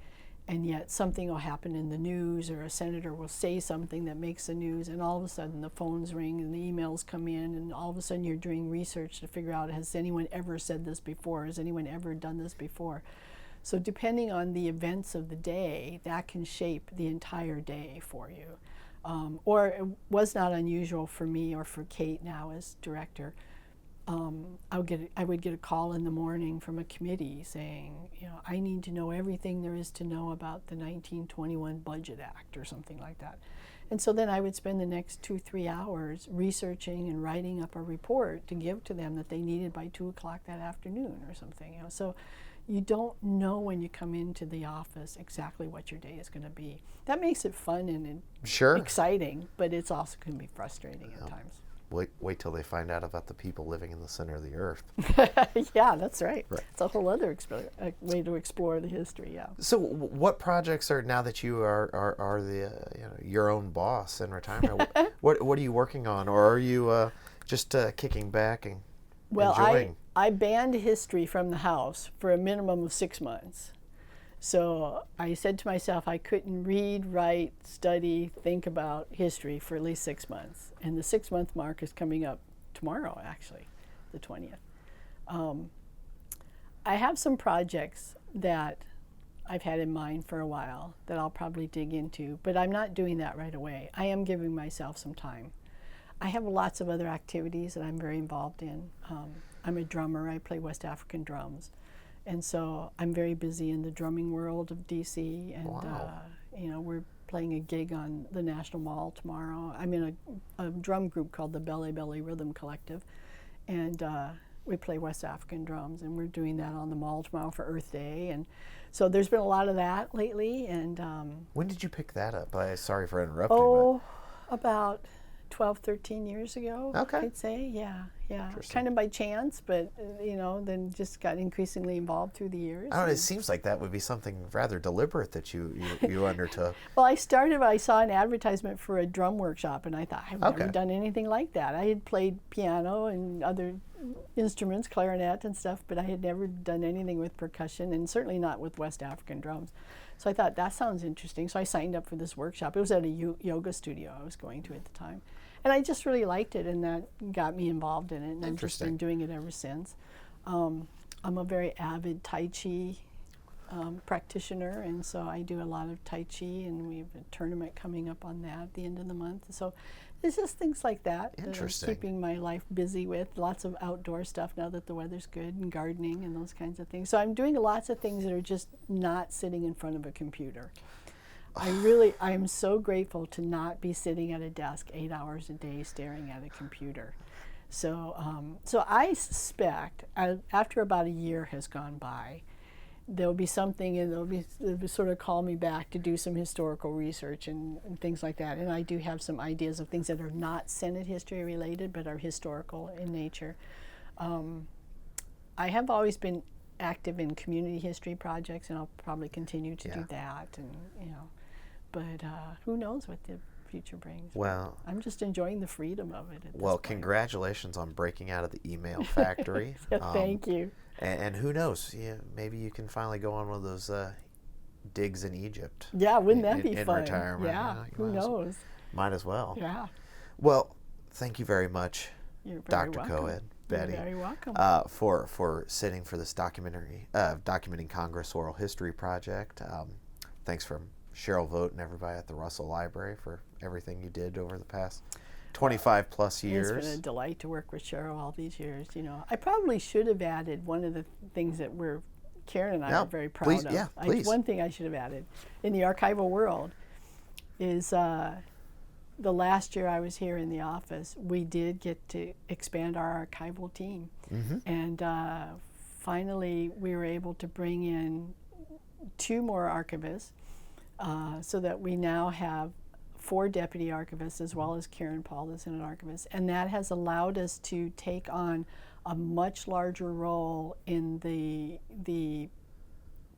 and yet something will happen in the news, or a senator will say something that makes the news, and all of a sudden the phones ring and the emails come in, and all of a sudden you're doing research to figure out, has anyone ever said this before? Has anyone ever done this before? So depending on the events of the day, that can shape the entire day for you. Or it was not unusual for me or for Kate now as director. I would get a call in the morning from a committee saying, I need to know everything there is to know about the 1921 Budget Act or something like that. And so then I would spend the next 2-3 hours researching and writing up a report to give to them that they needed by 2 o'clock that afternoon or something. So you don't know when you come into the office exactly what your day is going to be. That makes it fun and exciting, but it's also going to be frustrating at times. Wait till they find out about the people living in the center of the earth. Yeah, that's right. It's a whole other way to explore the history. Yeah. So, what projects are, now that you are the your own boss in retirement? what are you working on, or are you just kicking back and enjoying? I banned history from the house for a minimum of 6 months. So I said to myself I couldn't read, write, study, think about history for at least 6 months. And the 6-month mark is coming up tomorrow, actually, the 20th. I have some projects that I've had in mind for a while that I'll probably dig into, but I'm not doing that right away. I am giving myself some time. I have lots of other activities that I'm very involved in. I'm a drummer. I play West African drums. And so I'm very busy in the drumming world of DC, and we're playing a gig on the National Mall tomorrow. I'm in a drum group called the Belly Belly Rhythm Collective, and we play West African drums, and we're doing that on the Mall tomorrow for Earth Day. And so there's been a lot of that lately. And when did you pick that up? Sorry for interrupting. About 12, 13 years ago, I'd say, yeah. Kind of by chance, but, then just got increasingly involved through the years. I don't know, it seems like that would be something rather deliberate that you undertook. Well, I saw an advertisement for a drum workshop, and I thought, I've never done anything like that. I had played piano and other instruments, clarinet and stuff, but I had never done anything with percussion, and certainly not with West African drums. So I thought, that sounds interesting. So I signed up for this workshop. It was at a yoga studio I was going to at the time. And I just really liked it, and that got me involved in it, and I've just Interesting. been doing it ever since. I'm a very avid Tai Chi practitioner, and so I do a lot of Tai Chi, and we have a tournament coming up on that at the end of the month. So it's just things like that that I'm Interesting. keeping my life busy with. Lots of outdoor stuff now that the weather's good, and gardening and those kinds of things. So I'm doing lots of things that are just not sitting in front of a computer. I'm so grateful to not be sitting at a desk 8 hours a day staring at a computer. So I suspect after about a year has gone by, there'll be something, and they'll sort of call me back to do some historical research and things like that. And I do have some ideas of things that are not Senate history related, but are historical in nature. I have always been active in community history projects, and I'll probably continue to do that. And but who knows what the future brings. Well, I'm just enjoying the freedom of it. well, congratulations on breaking out of the email factory. Thank you. And who knows? Yeah, maybe you can finally go on one of those digs in Egypt. Yeah, wouldn't that be in fun? retirement? Yeah, who knows? Might as well. Yeah. Well, thank you very much, You're very Dr. welcome. Koed, Betty, You're very welcome. for sitting for this documenting Congress Oral History Project. Thanks from Cheryl Vogt and everybody at the Russell Library for everything you did over the past 25 plus years. It's been a delight to work with Cheryl all these years. I probably should have added one of the things that Karen and I are very proud of. Yeah, please. One thing I should have added in the archival world is the last year I was here in the office, we did get to expand our archival team. And finally we were able to bring in 2 more archivists, so that we now have 4 deputy archivists as well as Karen Paul, the Senate archivist, and that has allowed us to take on a much larger role in the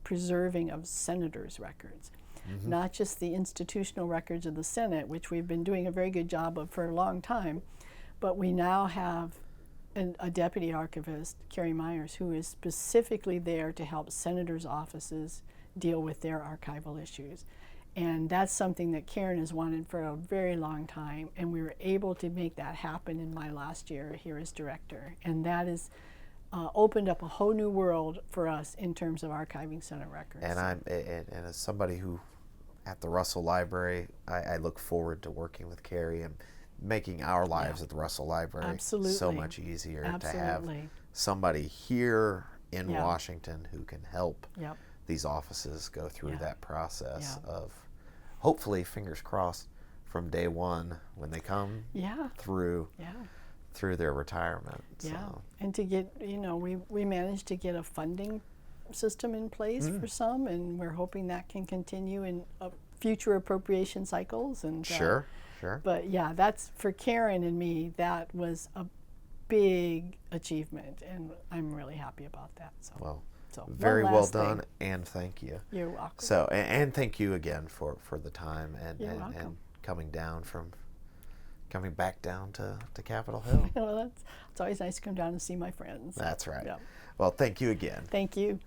preserving of senators' records. Not just the institutional records of the Senate, which we've been doing a very good job of for a long time, but we now have a deputy archivist, Carrie Myers, who is specifically there to help senators' offices deal with their archival issues. And that's something that Karen has wanted for a very long time, and we were able to make that happen in my last year here as director. And that has opened up a whole new world for us in terms of archiving Senate records. And and as somebody who at the Russell Library, I look forward to working with Carrie and making our lives at the Russell Library so much easier to have somebody here in Washington who can help these offices go through that process of, hopefully, fingers crossed, from day one when they come through their retirement. So. And to get, we managed to get a funding system in place for some, and we're hoping that can continue in future appropriation cycles. And Sure. But that's, for Karen and me, that was a big achievement, and I'm really happy about that. So very well done, and thank you. You're welcome. So, and thank you again for the time and coming back down to Capitol Hill. Well, it's always nice to come down and see my friends. That's right. Yep. Well, thank you again. Thank you.